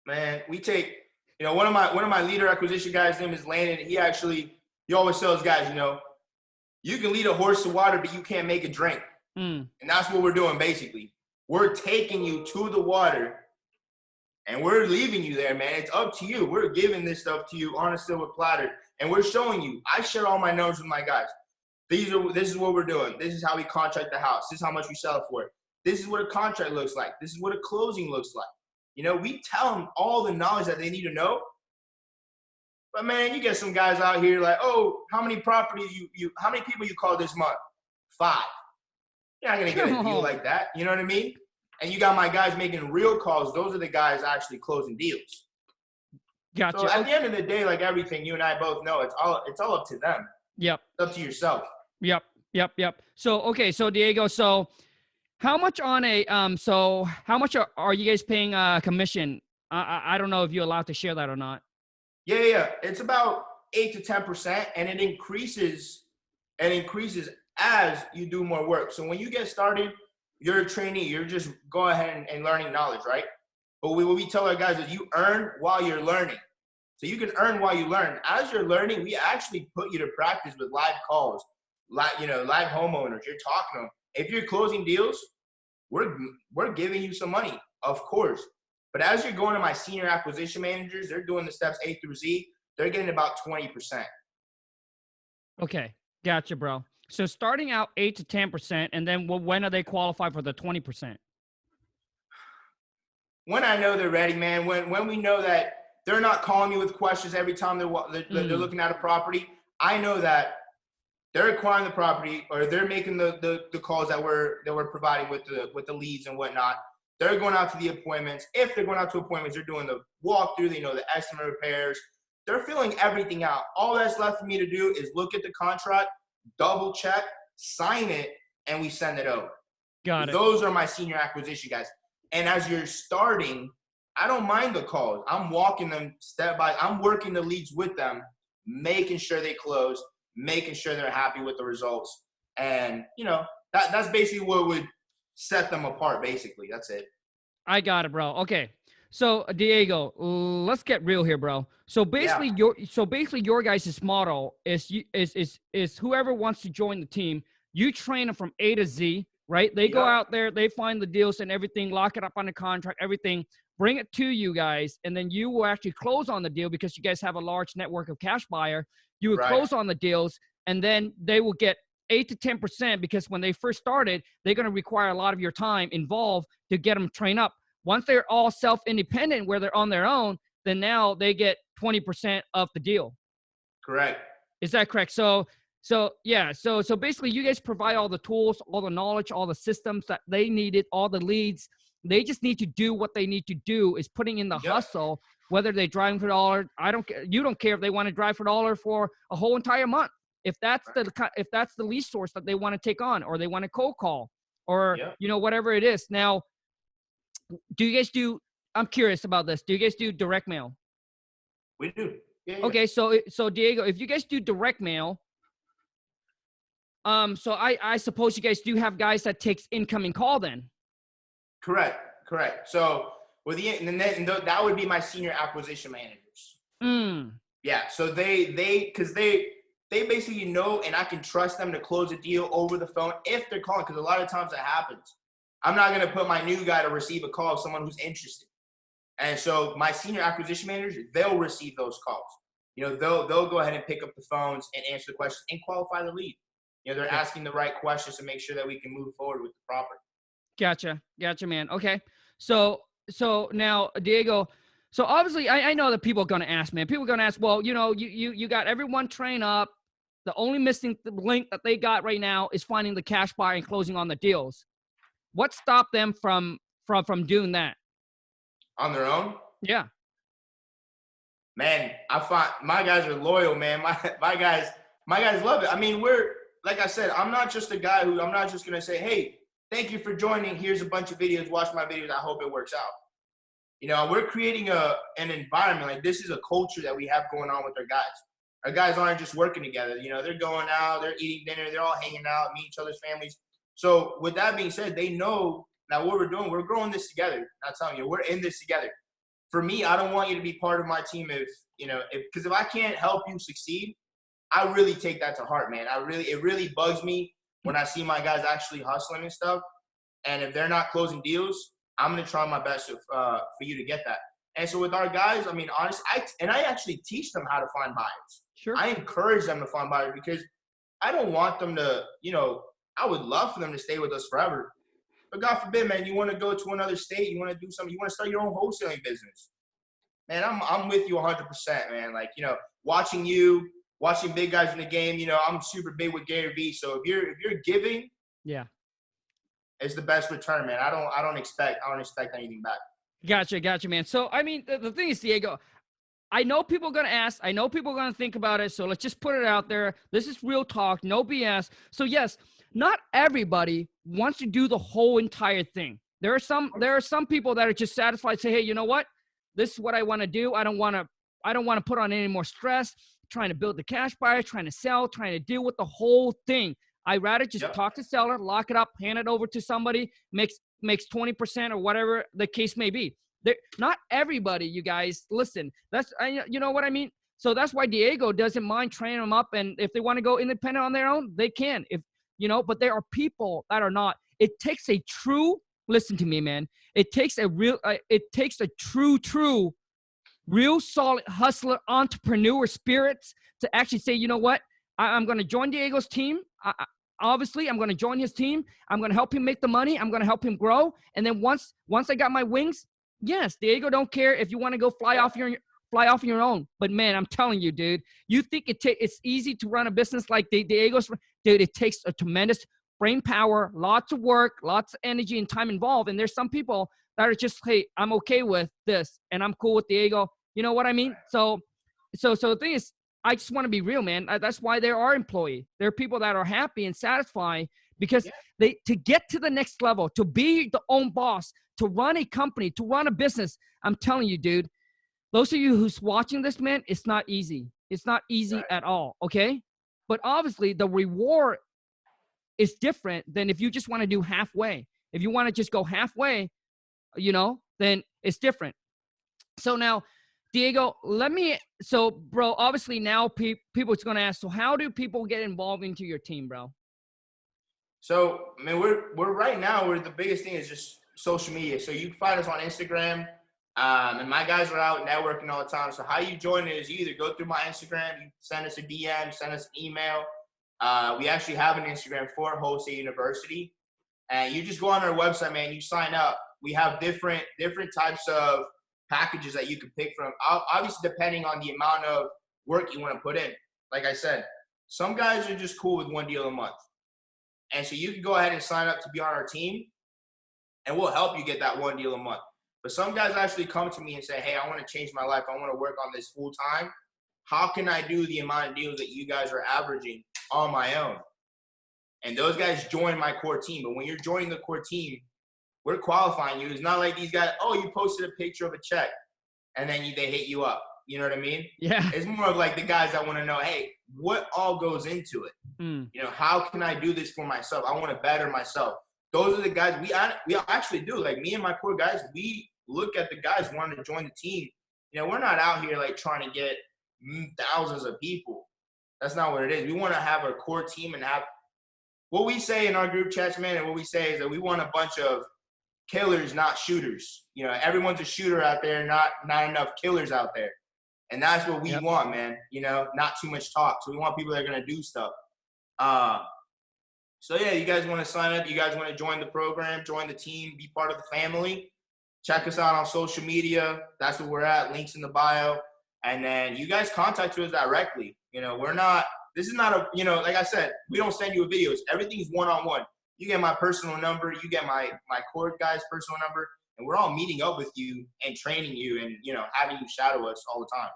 Man, we take, one of my leader acquisition guys' name is Landon. He always tells guys, you can lead a horse to water, but you can't make it drink. And that's what we're doing basically. We're taking you to the water and we're leaving you there, man. It's up to you. We're giving this stuff to you on a silver platter and we're showing you. I share all my numbers with my guys. This is what we're doing. This is how we contract the house. This is how much we sell it for. This is what a contract looks like. This is what a closing looks like. We tell them all the knowledge that they need to know. But man, you get some guys out here like, oh, how many properties how many people you called this month? 5. You're not gonna get a deal like that. You know what I mean? And you got my guys making real calls. Those are the guys actually closing deals. So Gotcha. at Okay. the end of the day, like everything, you and I both know, it's all up to them. Yep. It's up to yourself. Yep. Yep. Yep. So okay. So Diego. So how much on a So how much are you guys paying commission? I don't know if you're allowed to share that or not. Yeah. It's about 8 to 10%, and it increases as you do more work. So when you get started, you're a trainee. You're just go ahead and learning knowledge, right? But what we tell our guys is you earn while you're learning. So you can earn while you learn. As you're learning, we actually put you to practice with live calls, live homeowners. You're talking to them. If you're closing deals, we're giving you some money, of course. But as you're going to my senior acquisition managers, they're doing the steps A through Z. They're getting about 20%. Okay. Gotcha, bro. So starting out 8 to 10%, and then when are they qualify for the 20%? When I know they're ready, man. When we know that they're not calling me with questions every time they're looking at a property, I know that they're acquiring the property, or they're making the calls that we're providing with the leads and whatnot. They're going out to the appointments. If they're going out to appointments, they're doing the walkthrough. They know the estimate repairs. They're filling everything out. All that's left for me to do is look at the contract, double check, sign it, and we send it over. Got it. Those are my senior acquisition guys. And as you're starting, I don't mind the calls. I'm walking them step by. I'm working the leads with them, making sure they close, making sure they're happy with the results. And, that's basically what would set them apart, basically. That's it. I got it, bro. Okay. So Diego, let's get real here, bro. So Yeah. basically your guys' model is whoever wants to join the team, you train them from A to Z, right? They go Yep. out there, they find the deals and everything, lock it up on the contract, everything, bring it to you guys, and then you will actually close on the deal because you guys have a large network of cash buyer. You would Right. close on the deals, and then they will get 8 to 10% because when they first started, they're going to require a lot of your time involved to get them trained up. Once they're all self-independent where they're on their own, then now they get 20% of the deal. Correct. Is that correct? So basically you guys provide all the tools, all the knowledge, all the systems that they needed, all the leads. They just need to do what they need to do is putting in the Yep. hustle, whether they drive for $1. I don't care. You don't care if they want to drive for $1 for a whole entire month. If that's the lead source that they want to take on, or they want to cold call, or Yep. whatever it is. Now, do you guys do? I'm curious about this. Do you guys do direct mail? We do. Yeah. Okay, so Diego, if you guys do direct mail, so I suppose you guys do have guys that takes incoming call then. Correct. So that would be my senior acquisition managers. Yeah. So because they basically know, and I can trust them to close a deal over the phone if they're calling, because a lot of times that happens. I'm not going to put my new guy to receive a call of someone who's interested. And so my senior acquisition managers, they'll receive those calls. They'll go ahead and pick up the phones and answer the questions and qualify the lead. They're asking the right questions to make sure that we can move forward with the property. Gotcha, man. Okay, so now Diego, so obviously I know that people are going to ask, man. People are going to ask, well, you got everyone trained up. The only missing link that they got right now is finding the cash buyer and closing on the deals. What stopped them from doing that? On their own? Yeah. Man, I find my guys are loyal, man. My guys love it. I mean, like I said, I'm not just a guy I'm not just gonna say, hey, thank you for joining. Here's a bunch of videos. Watch my videos. I hope it works out. We're creating an environment. Like, this is a culture that we have going on with our guys. Our guys aren't just working together. They're going out, they're eating dinner, they're all hanging out, meet each other's families. So with that being said, they know that what we're doing, we're growing this together. I'm telling you, we're in this together. For me, I don't want you to be part of my team because if I can't help you succeed, I really take that to heart, man. It really bugs me when I see my guys actually hustling and stuff. And if they're not closing deals, I'm going to try my best for you to get that. And so with our guys, I mean, honestly, I actually teach them how to find buyers. Sure. I encourage them to find buyers because I don't want them to, I would love for them to stay with us forever. But God forbid, man, you want to go to another state, you want to do something, you want to start your own wholesaling business. Man, I'm with you 100%, man. Like, watching big guys in the game, I'm super big with Gary Vee. So if you're giving, yeah, it's the best return, man. I don't expect anything back. Gotcha, man. So I mean, the thing is, Diego, I know people are going to ask. I know people are going to think about it. So let's just put it out there. This is real talk, no BS. So yes, not everybody wants to do the whole entire thing. There are some people that are just satisfied, say, hey, you know what? This is what I want to do. I don't want to put on any more stress, trying to build the cash buyer, trying to sell, trying to deal with the whole thing. I'd rather just talk to seller, lock it up, hand it over to somebody, makes 20% or whatever the case may be. Not everybody, you guys, listen, you know what I mean? So that's why Diego doesn't mind training them up. And if they want to go independent on their own, they can, but there are people that are not. It takes a true, listen to me, man. It takes a true, real solid hustler, entrepreneur spirits to actually say, you know what? I'm going to join Diego's team. Obviously, I'm going to join his team. I'm going to help him make the money. I'm going to help him grow. And then once I got my wings, yes, Diego don't care if you want to go fly off your own. But man, I'm telling you, dude, you think it's easy to run a business like Diego's? Dude, it takes a tremendous brain power, lots of work, lots of energy and time involved. And there's some people that are just, hey, I'm okay with this and I'm cool with Diego. You know what I mean? So the thing is, I just want to be real, man. That's why there are employees. There are people that are happy and satisfied because to get to the next level, to be the own boss, to run a company, to run a business. I'm telling you, dude, those of you who's watching this, man, it's not easy. It's not easy at all. Okay. But obviously the reward is different than if you just want to do halfway. If you want to just go halfway, then it's different. So now, Diego, bro, obviously now people are going to ask, so how do people get involved into your team, bro? So, I mean, we're right now, the biggest thing is just social media. So you can find us on Instagram, and my guys are out networking all the time. So how you join it is you either go through my Instagram, you send us a DM, send us an email. We actually have an Instagram for Wholesale University, and you just go on our website, man, you sign up. We have different types of packages that you can pick from, obviously depending on the amount of work you want to put in. Like I said, some guys are just cool with one deal a month. And so you can go ahead and sign up to be on our team and we'll help you get that one deal a month. But some guys actually come to me and say, hey, I want to change my life. I want to work on this full time. How can I do the amount of deals that you guys are averaging on my own? And those guys join my core team. But when you're joining the core team, we're qualifying you. It's not like these guys, oh, you posted a picture of a check and then they hit you up. You know what I mean? Yeah. It's more of like the guys that want to know, hey, what all goes into it? How can I do this for myself? I want to better myself. Those are the guys we actually do. Like me and my core guys, we look at the guys wanting to join the team. We're not out here like trying to get thousands of people. That's not what it is. We want to have a core team and have what we say in our group chats, man. And what we say is that we want a bunch of killers, not shooters. Everyone's a shooter out there, not enough killers out there. And that's what we want, man. Not too much talk. So we want people that are going to do stuff. So yeah, you guys want to sign up, you guys want to join the program, join the team, be part of the family, check us out on social media. That's where we're at, links in the bio. And then you guys contact us directly. This is not like I said, we don't send you videos. Everything's one-on-one. You get my personal number, you get my core guy's personal number, and we're all meeting up with you and training you and, having you shadow us all the time.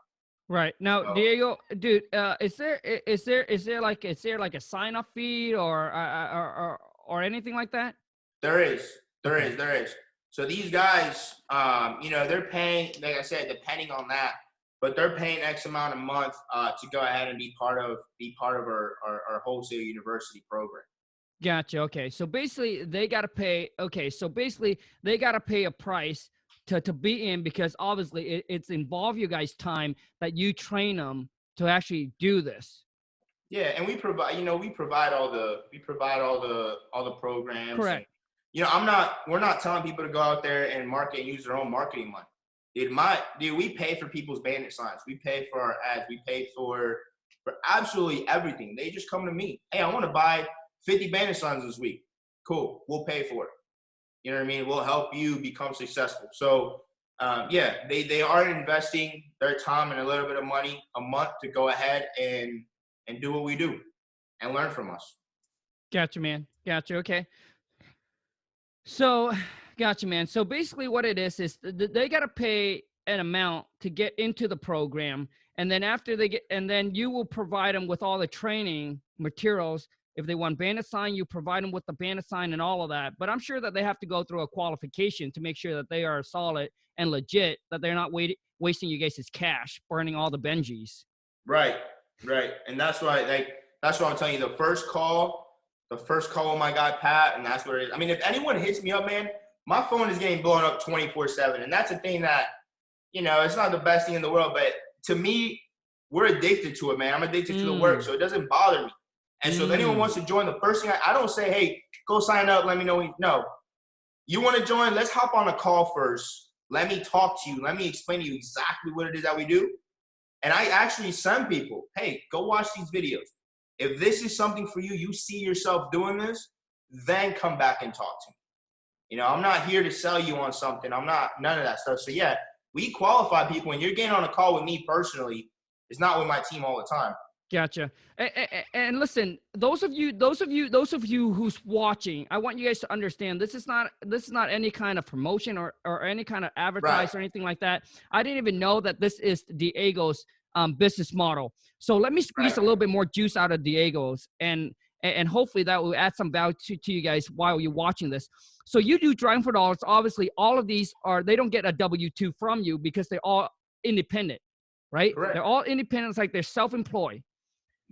Right. Now, so, Diego, dude, is there like a sign-up fee or anything like that? There is. So these guys, they're paying, like I said, depending on that, but they're paying X amount a month to go ahead and be part of our Wholesale University program. Gotcha. Okay. So basically they got to pay. Okay. So basically they got to pay a price to be in, because obviously it's involve you guys' time that you train them to actually do this. Yeah. And we provide all the programs. Correct. And, we're not telling people to go out there and market and use their own marketing money. We pay for people's bandit signs. We pay for our ads. We pay for absolutely everything. They just come to me. Hey, I want to buy 50 bandit signs this week. Cool. We'll pay for it. You know what I mean? We'll help you become successful. So, they are investing their time and a little bit of money a month to go ahead and do what we do and learn from us. Gotcha, man. Gotcha. Okay. So, gotcha, man. So basically what it is they got to pay an amount to get into the program. And then after they get, and then you will provide them with all the training materials. If they want bandit sign, you provide them with the bandit sign and all of that. But I'm sure that they have to go through a qualification to make sure that they are solid and legit, that they're not wasting you guys' cash, burning all the Benjis. Right. And that's why, that's what I'm telling you. The first call with my guy, Pat, and that's what it is. I mean, if anyone hits me up, man, my phone is getting blown up 24/7. And that's a thing that, it's not the best thing in the world, but to me, we're addicted to it, man. I'm addicted to the work, so it doesn't bother me. And so if anyone wants to join, the first thing I don't say, hey, go sign up, let me know. No, you want to join? Let's hop on a call first. Let me talk to you. Let me explain to you exactly what it is that we do. And I actually send people, hey, go watch these videos. If this is something for you, you see yourself doing this, then come back and talk to me. I'm not here to sell you on something. I'm not, none of that stuff. So yeah, we qualify people, and you're getting on a call with me personally. It's not with my team all the time. Gotcha. And listen, those of you who's watching, I want you guys to understand this is not any kind of promotion or any kind of advertise or anything like that. I didn't even know that this is Diego's business model. So let me squeeze a little bit more juice out of Diego's, and hopefully that will add some value to you guys while you're watching this. So you do driving for dollars. Obviously, all of these they don't get a W-2 from you because they're all independent, right? Correct. They're all independent. It's like they're self-employed.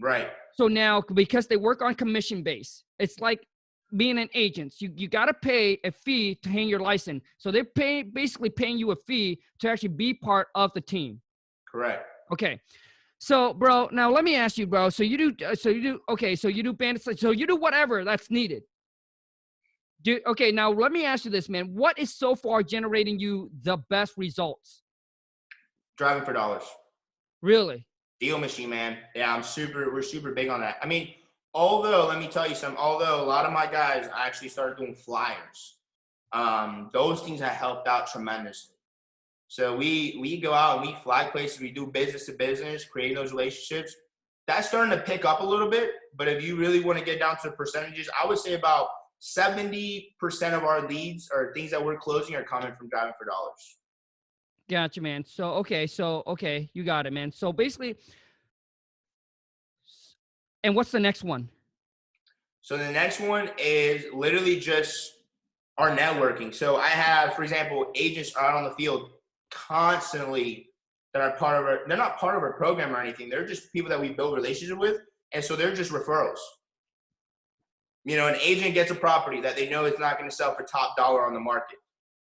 Right. So now, because they work on commission base, it's like being an agent. You got to pay a fee to hang your license. So they're basically paying you a fee to actually be part of the team. Correct. Okay. So, bro, now let me ask you, bro. So you do bandit, so you do whatever that's needed. Okay. Now let me ask you this, man. What is so far generating you the best results? Driving for dollars. Really? Deal machine, man. Yeah, we're super big on that. I mean, although, let me tell you something, although a lot of my guys actually started doing flyers, those things have helped out tremendously. So we go out and we fly places, we do business to business, creating those relationships. That's starting to pick up a little bit, but if you really want to get down to the percentages, I would say about 70% of our leads or things that we're closing are coming from driving for dollars. Gotcha, man. So, okay, you got it, man. So basically, and what's the next one? So the next one is literally just our networking. So I have, for example, agents out on the field constantly that are they're not part of our program or anything. They're just people that we build relationships with. And so they're just referrals. An agent gets a property that they know it's not going to sell for top dollar on the market.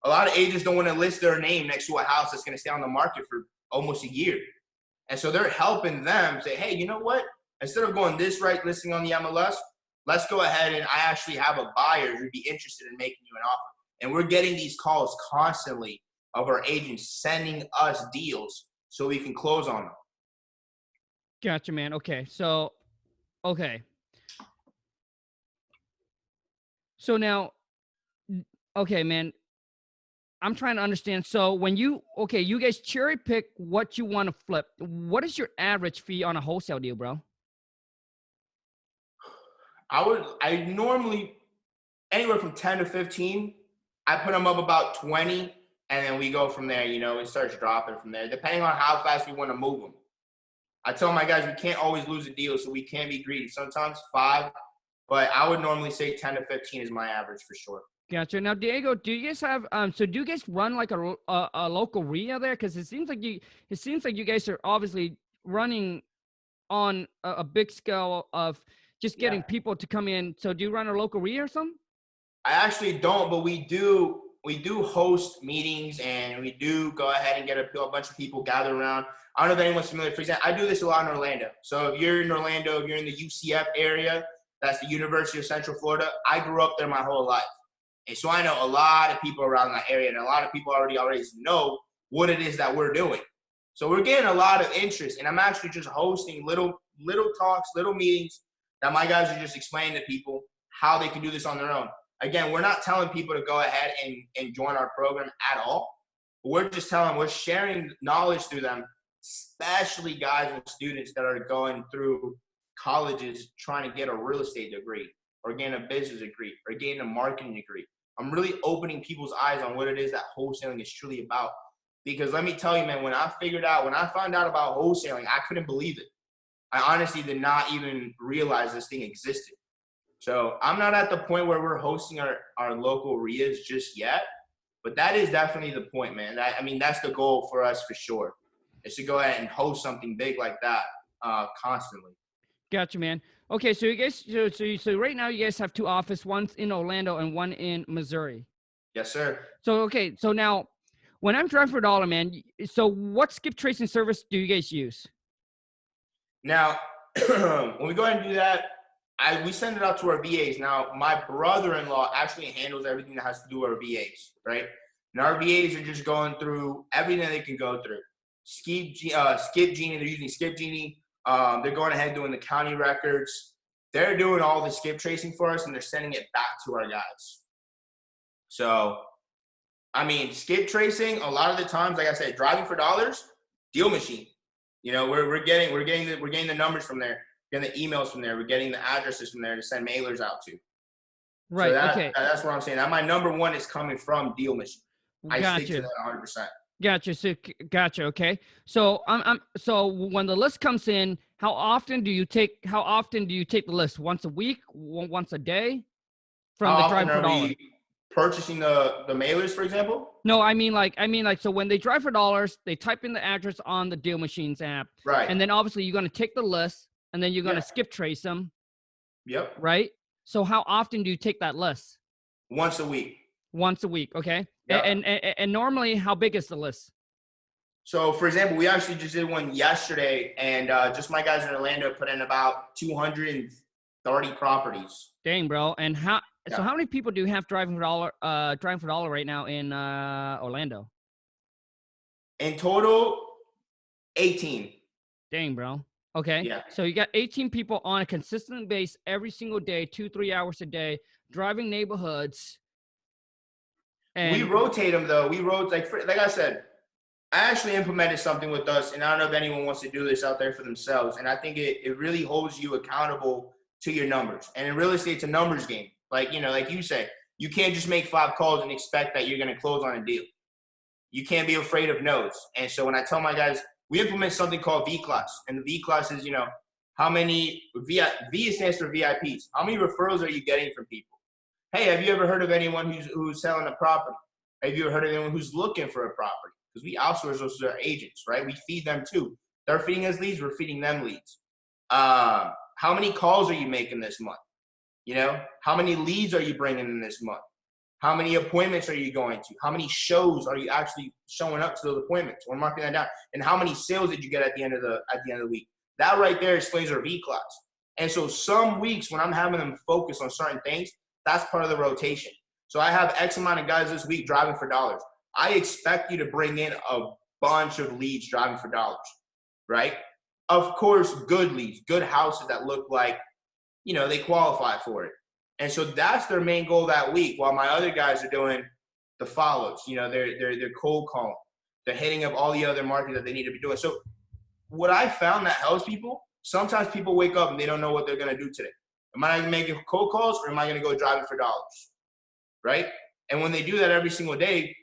A lot of agents don't want to list their name next to a house that's going to stay on the market for almost a year. And so they're helping them say, hey, you know what? Instead of going this right listing on the MLS, let's go ahead and I actually have a buyer who'd be interested in making you an offer. And we're getting these calls constantly of our agents sending us deals so we can close on them. Gotcha, man. Okay. So now, okay, man, I'm trying to understand. So when you guys cherry pick what you want to flip, what is your average fee on a wholesale deal, bro? I normally anywhere from 10 to 15. I put them up about 20, and then we go from there. It starts dropping from there, depending on how fast we want to move them. I tell my guys we can't always lose a deal, so we can't be greedy. Sometimes 5, but I would normally say 10 to 15 is my average for sure. Gotcha. Now, Diego, do you guys have so do you guys run like a local RIA there? Because it seems like you guys are obviously running on a big scale of just getting people to come in. So do you run a local RIA or something? I actually don't, but we do host meetings, and we do go ahead and get a bunch of people gathered around. I don't know if anyone's familiar. For example, I do this a lot in Orlando. So if you're in Orlando, if you're in the UCF area, that's the University of Central Florida. I grew up there my whole life. And so I know a lot of people around that area, and a lot of people already know what it is that we're doing. So we're getting a lot of interest, and I'm actually just hosting little talks, little meetings that my guys are just explaining to people how they can do this on their own. Again, we're not telling people to go ahead and join our program at all. We're just we're sharing knowledge through them, especially guys and students that are going through colleges trying to get a real estate degree or getting a business degree or getting a marketing degree. I'm really opening people's eyes on what it is that wholesaling is truly about. Because let me tell you, man, when I found out about wholesaling, I couldn't believe it. I honestly did not even realize this thing existed. So I'm not at the point where we're hosting our local RIAs just yet, but that is definitely the point, man. I mean, that's the goal for us for sure, is to go ahead and host something big like that constantly. Gotcha, man. Okay, so you guys, so right now you guys have 2 offices, one in Orlando and one in Missouri. Yes, sir. So okay, so now when I'm driving for a dollar, man, so what skip tracing service do you guys use? Now, when we go ahead and do that, we send it out to our VAs. Now, my brother-in-law actually handles everything that has to do with our VAs, right? And our VAs are just going through everything they can go through. Skip Genie, they're using Skip Genie. They're going ahead doing the county records. They're doing all the skip tracing for us, and they're sending it back to our guys. So, I mean, skip tracing, a lot of the times, like I said, driving for dollars, deal machine. You know, we're getting the numbers from there, getting the emails from there, we're getting the addresses from there to send mailers out to. Right. So Okay. that's what I'm saying. That my number one is coming from deal machine. I stick to that 100%. Gotcha. So gotcha. Okay. So so when the list comes in, how often do you take the list? Once a week? Once a day? From the drive for dollars? Purchasing the mailers, for example? No, I mean like so when they drive for dollars, they type in the address on the Deal Machines app. Right. And then obviously you're gonna take the list and then you're gonna skip trace them. Yep. Right? So how often do you take that list? Once a week. Once a week, okay. Yep. And normally how big is the list? So for example, we actually just did one yesterday, and just my guys in Orlando put in about 230 properties. Dang, bro. And so how many people do you have driving for dollar right now in Orlando? In total, 18. Dang, bro. Okay. Yeah. So you got 18 people on a consistent base every single day, 2-3 hours a day, driving neighborhoods. And we rotate them though. Like I said, I actually implemented something with us, and I don't know if anyone wants to do this out there for themselves. And I think it really holds you accountable to your numbers. And in real estate, it's a numbers game. Like, you know, like you say, you can't just make 5 calls and expect that you're going to close on a deal. You can't be afraid of no's. And so when I tell my guys, we implement something called V-Class. And the V-Class is, you know, how many, V stands for VIPs. How many referrals are you getting from people? Hey, have you ever heard of anyone who's selling a property? Have you ever heard of anyone who's looking for a property? Because we outsource those to our agents, right? We feed them too. They're feeding us leads. We're feeding them leads. How many calls are you making this month? You know, how many leads are you bringing in this month? How many appointments are you going to? How many shows are you actually showing up to those appointments? We're marking that down. And how many sales did you get at the end of the week? That right there explains our V-Class. And so some weeks when I'm having them focus on certain things, that's part of the rotation. So I have X amount of guys this week driving for dollars. I expect you to bring in a bunch of leads driving for dollars, right? Of course, good leads, good houses that look like, you know, they qualify for it. And so that's their main goal that week, while my other guys are doing the follows. You know, they're cold calling. They're hitting up all the other markets that they need to be doing. So what I found that helps people, sometimes people wake up and they don't know what they're going to do today. Am I going to make cold calls, or am I going to go driving for dollars? Right? And when they do that every single day,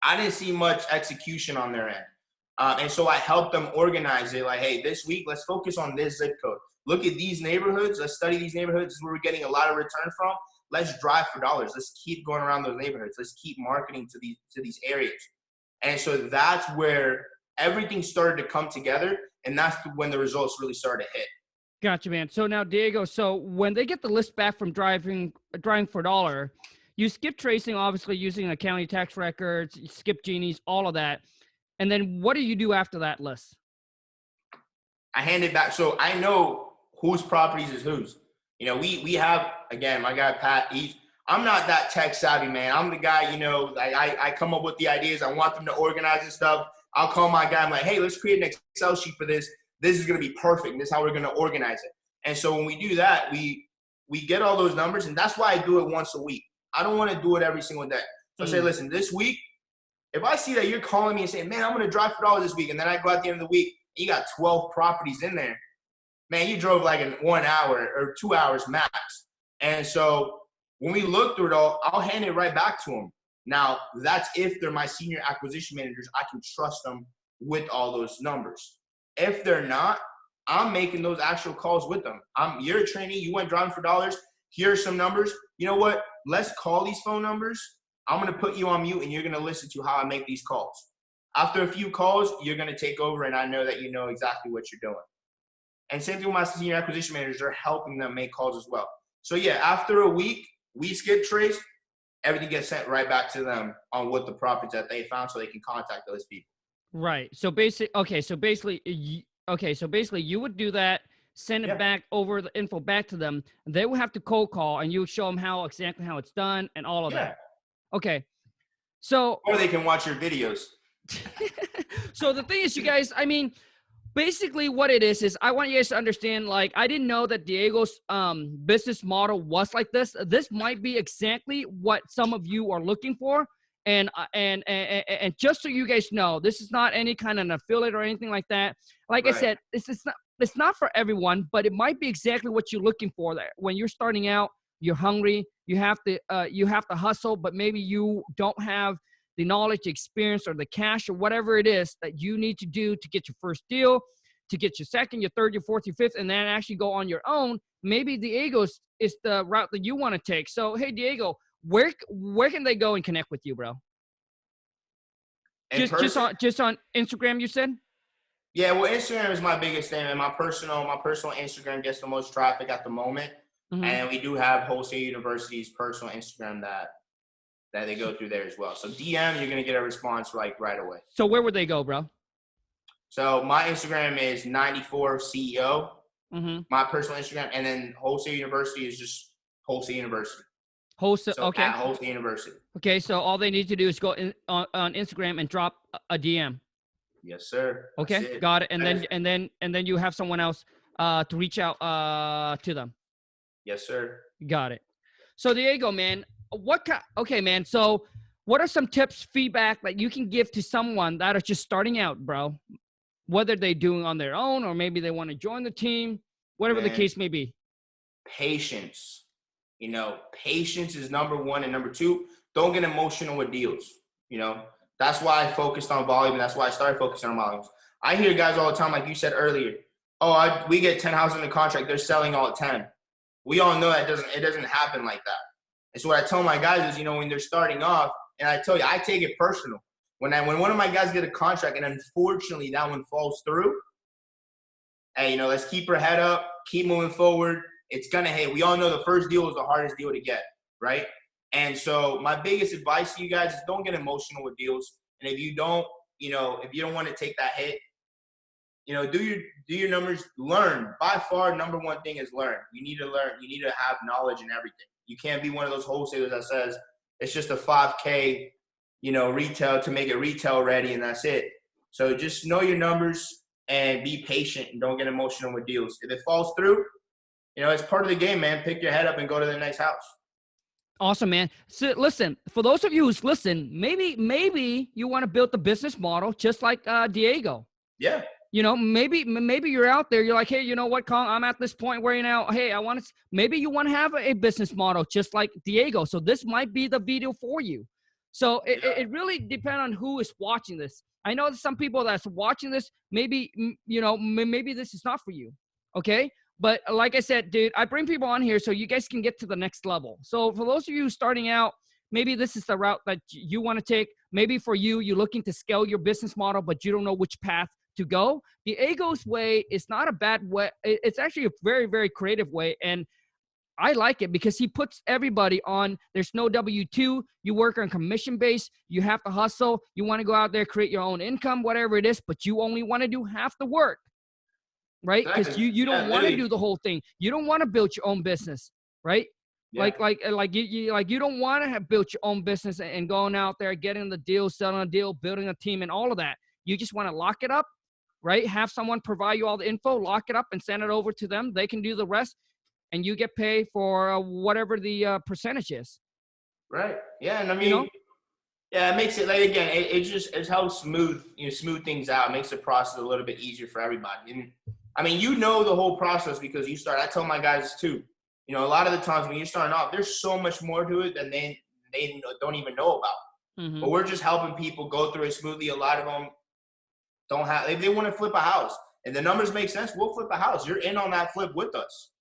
I didn't see much execution on their end. And so I helped them organize it. Like, hey, this week, let's focus on this zip code. Look at these neighborhoods. Let's study these neighborhoods. This is where we're getting a lot of return from. Let's drive for dollars. Let's keep going around those neighborhoods. Let's keep marketing to these areas. And so that's where everything started to come together. And that's when the results really started to hit. Gotcha, man. So now, Diego, so when they get the list back from driving for a dollar, you skip tracing, obviously using the county tax records, you skip genies, all of that. And then what do you do after that list? I hand it back. So I know whose properties is whose. You know, we have, again, my guy, Pat, I'm not that tech savvy, man. I'm the guy, you know, I come up with the ideas. I want them to organize and stuff. I'll call my guy. I'm like, hey, let's create an Excel sheet for this. This is going to be perfect. This is how we're going to organize it. And so when we do that, we get all those numbers, and that's why I do it once a week. I don't want to do it every single day. So I say, listen, this week, if I see that you're calling me and saying, man, I'm going to drive for dollars this week, and then I go at the end of the week, and you got 12 properties in there, man, you drove like in 1 hour or 2 hours max. And so when we look through it all, I'll hand it right back to them. Now, that's if they're my senior acquisition managers. I can trust them with all those numbers. If they're not, I'm making those actual calls with them. You're a trainee. You went driving for dollars. Here are some numbers. You know what? Let's call these phone numbers. I'm going to put you on mute, and you're going to listen to how I make these calls. After a few calls, you're going to take over, and I know that you know exactly what you're doing. And same thing with my senior acquisition managers. They're helping them make calls as well. So, yeah, after a week, we skip traced. Everything gets sent right back to them on what the properties that they found so they can contact those people. Right. So basically, you would do that, send it back over the info back to them. They would have to cold call, and you would show them exactly how it's done and all of that. Okay. So, or they can watch your videos. So the thing is, you guys, I mean, basically what it is I want you guys to understand, like, I didn't know that Diego's business model was like this. This might be exactly what some of you are looking for. And just so you guys know, this is not any kind of an affiliate or anything like that. Like I said, it's not for everyone, but it might be exactly what you're looking for there. When you're starting out, you're hungry, you have to hustle, but maybe you don't have the knowledge, experience, or the cash, or whatever it is that you need to do to get your first deal, to get your second, your third, your fourth, your fifth, and then actually go on your own. Maybe Diego is the route that you want to take. So, hey, Diego, where can they go and connect with you, bro? Just on Instagram, you said? Yeah, well, Instagram is my biggest thing, and my personal Instagram gets the most traffic at the moment. Mm-hmm. And we do have Wholesale University's personal Instagram that they go through there as well. So DM, you're gonna get a response like right away. So where would they go, bro? So my Instagram is 94CEO. Mm-hmm. My personal Instagram, and then Wholesale University is just Wholesale University. Wholesale, so okay. At Wholesale University. Okay, so all they need to do is go on Instagram and drop a DM. Yes, sir. Okay, got it. And then you have someone else to reach out to them. Yes, sir. Got it. So Diego, man, okay, man. So what are some tips, feedback that you can give to someone that is just starting out, bro? Whether they're doing on their own or maybe they want to join the team, whatever the case may be. Patience. You know, patience is number one, and number two, don't get emotional with deals. You know, that's why I focused on volume, and that's why I started focusing on volumes. I hear guys all the time, like you said earlier, we get 10 houses in the contract, they're selling all at 10. We all know that it doesn't happen like that. And so what I tell my guys is, you know, when they're starting off, and I tell you, I take it personal. When one of my guys get a contract and unfortunately that one falls through, hey, you know, let's keep our head up, keep moving forward. We all know the first deal is the hardest deal to get, right? And so my biggest advice to you guys is don't get emotional with deals. And if you don't want to take that hit, you know, do your numbers, learn. By far, number one thing is learn. You need to learn. You need to have knowledge in everything. You can't be one of those wholesalers that says it's just a 5K, you know, retail to make it retail ready, and that's it. So just know your numbers and be patient and don't get emotional with deals. If it falls through, you know, it's part of the game, man. Pick your head up and go to the next house. Awesome, man. So listen, for those of you who's listening, maybe you want to build the business model just like Diego. Yeah. You know, maybe you're out there. You're like, hey, you know what, Khang? I'm at this point where, you know, hey, maybe you want to have a business model just like Diego. So this might be the video for you. So it really depends on who is watching this. I know some people that's watching this, maybe this is not for you. Okay. But like I said, dude, I bring people on here so you guys can get to the next level. So for those of you starting out, maybe this is the route that you want to take. Maybe for you're looking to scale your business model, but you don't know which path to go. Diego's way is not a bad way. It's actually a very, very creative way. And I like it because he puts everybody on. There's no W-2. You work on commission base. You have to hustle. You want to go out there, create your own income, whatever it is, but you only want to do half the work. Right? Because you don't want to do the whole thing. You don't want to build your own business, right? Yeah. Like you don't want to have built your own business and going out there, getting the deal, selling a deal, building a team and all of that. You just want to lock it up, right? Have someone provide you all the info, lock it up and send it over to them. They can do the rest and you get paid for whatever the percentage is. Right. Yeah. And I mean, yeah, it makes it like, again, it helps smooth things out. It makes the process a little bit easier for everybody. And I mean, you know the whole process because I tell my guys too, you know, a lot of the times when you're starting off, there's so much more to it than they don't even know about. But we're just helping people go through it smoothly. A lot of them don't have, if they want to flip a house and the numbers make sense, we'll flip a house. You're in on that flip with us.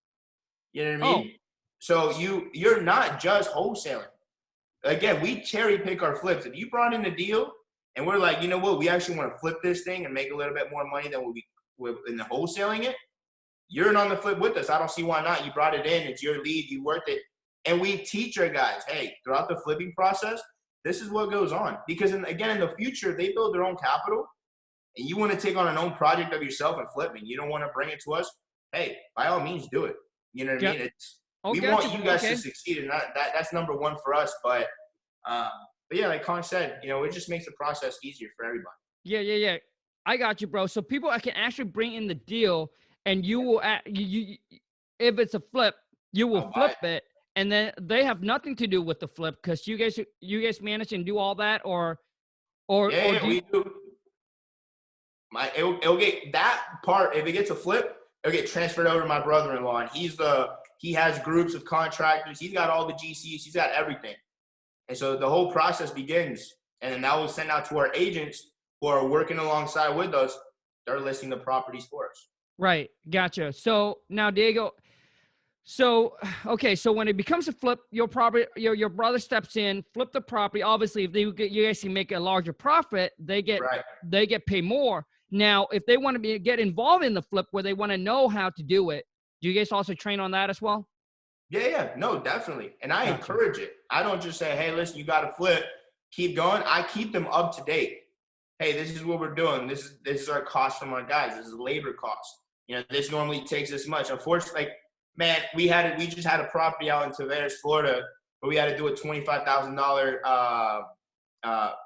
You know what I mean? So you're not just wholesaling. Again, we cherry pick our flips. If you brought in a deal and we're like, you know what, we actually want to flip this thing and make a little bit more money than we're in the wholesaling it, you're in on the flip with us. I don't see why not. You brought it in. It's your lead. You worked it. And we teach our guys, hey, throughout the flipping process, this is what goes on. Because, in the future, they build their own capital, and you want to take on an own project of yourself and flipping. You don't want to bring it to us. Hey, by all means, do it. You know what I mean? We want you guys to succeed, and that's number one for us. But yeah, like Khang said, it just makes the process easier for everybody. Yeah. I got you, bro. So people can actually bring in the deal, and you will, if it's a flip, you will flip it, and then they have nothing to do with the flip because you guys manage and do all that, or we do. It'll get that part. If it gets a flip, it'll get transferred over to my brother-in-law, and he has groups of contractors. He's got all the GCs. He's got everything. And so the whole process begins, and then that will send out to our agents who are working alongside with us. They're listing the properties for us. Right. Gotcha. So now, Diego, so when it becomes a flip, your brother steps in, flip the property. Obviously, if you guys can make a larger profit, they get paid more. Now, if they want to get involved in the flip where they want to know how to do it, do you guys also train on that as well? Yeah. No, definitely. And I encourage it. I don't just say, hey, listen, you got to flip, keep going. I keep them up to date. Hey, this is what we're doing. This is our cost from our guys. This is labor cost. This normally takes this much. Unfortunately, man, we just had a property out in Tavares, Florida, where we had to do a $25,000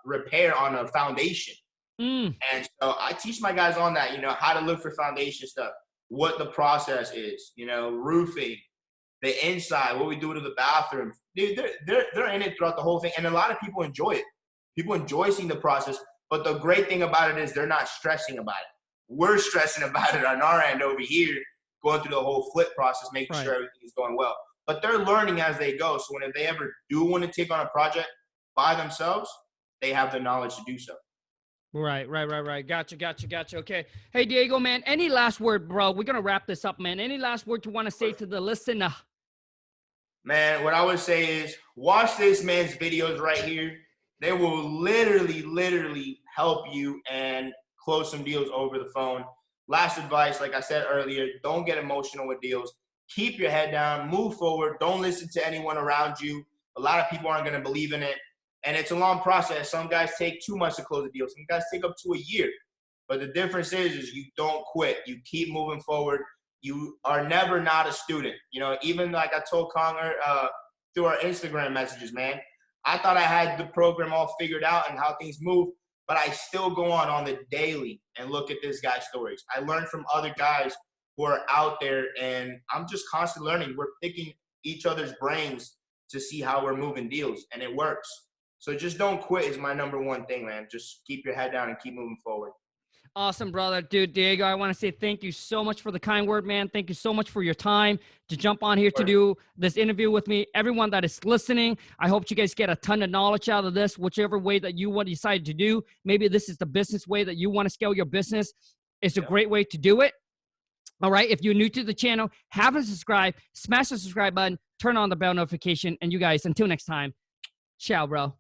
repair on a foundation. And so I teach my guys on that, how to look for foundation stuff, what the process is, roofing, the inside, what we do to the bathroom. Dude, they're in it throughout the whole thing. And a lot of people enjoy it. People enjoy seeing the process. But the great thing about it is they're not stressing about it. We're stressing about it on our end over here, going through the whole flip process, making sure everything is going well. But they're learning as they go. So if they ever do want to take on a project by themselves, they have the knowledge to do so. Right. Gotcha. Okay. Hey, Diego, man, any last word, bro? We're going to wrap this up, man. Any last word you want to say to the listener? Man, what I would say is watch this man's videos right here. They will literally help you and close some deals over the phone. Last advice, like I said earlier, don't get emotional with deals. Keep your head down, move forward. Don't listen to anyone around you. A lot of people aren't going to believe in it. And it's a long process. Some guys take 2 months to close a deal. Some guys take up to a year. But the difference is you don't quit. You keep moving forward. You are never not a student. Even like I told Khang through our Instagram messages, man, I thought I had the program all figured out and how things move, but I still go on the daily and look at this guy's stories. I learn from other guys who are out there, and I'm just constantly learning. We're picking each other's brains to see how we're moving deals, and it works. So just don't quit is my number one thing, man. Just keep your head down and keep moving forward. Awesome, brother. Dude, Diego, I want to say thank you so much for the kind word, man. Thank you so much for your time to jump on here to do this interview with me. Everyone that is listening, I hope you guys get a ton of knowledge out of this, whichever way that you want to decide to do. Maybe this is the business way that you want to scale your business. It's a great way to do it. All right. If you're new to the channel, haven't subscribed, smash the subscribe button, turn on the bell notification. And you guys, until next time, ciao, bro.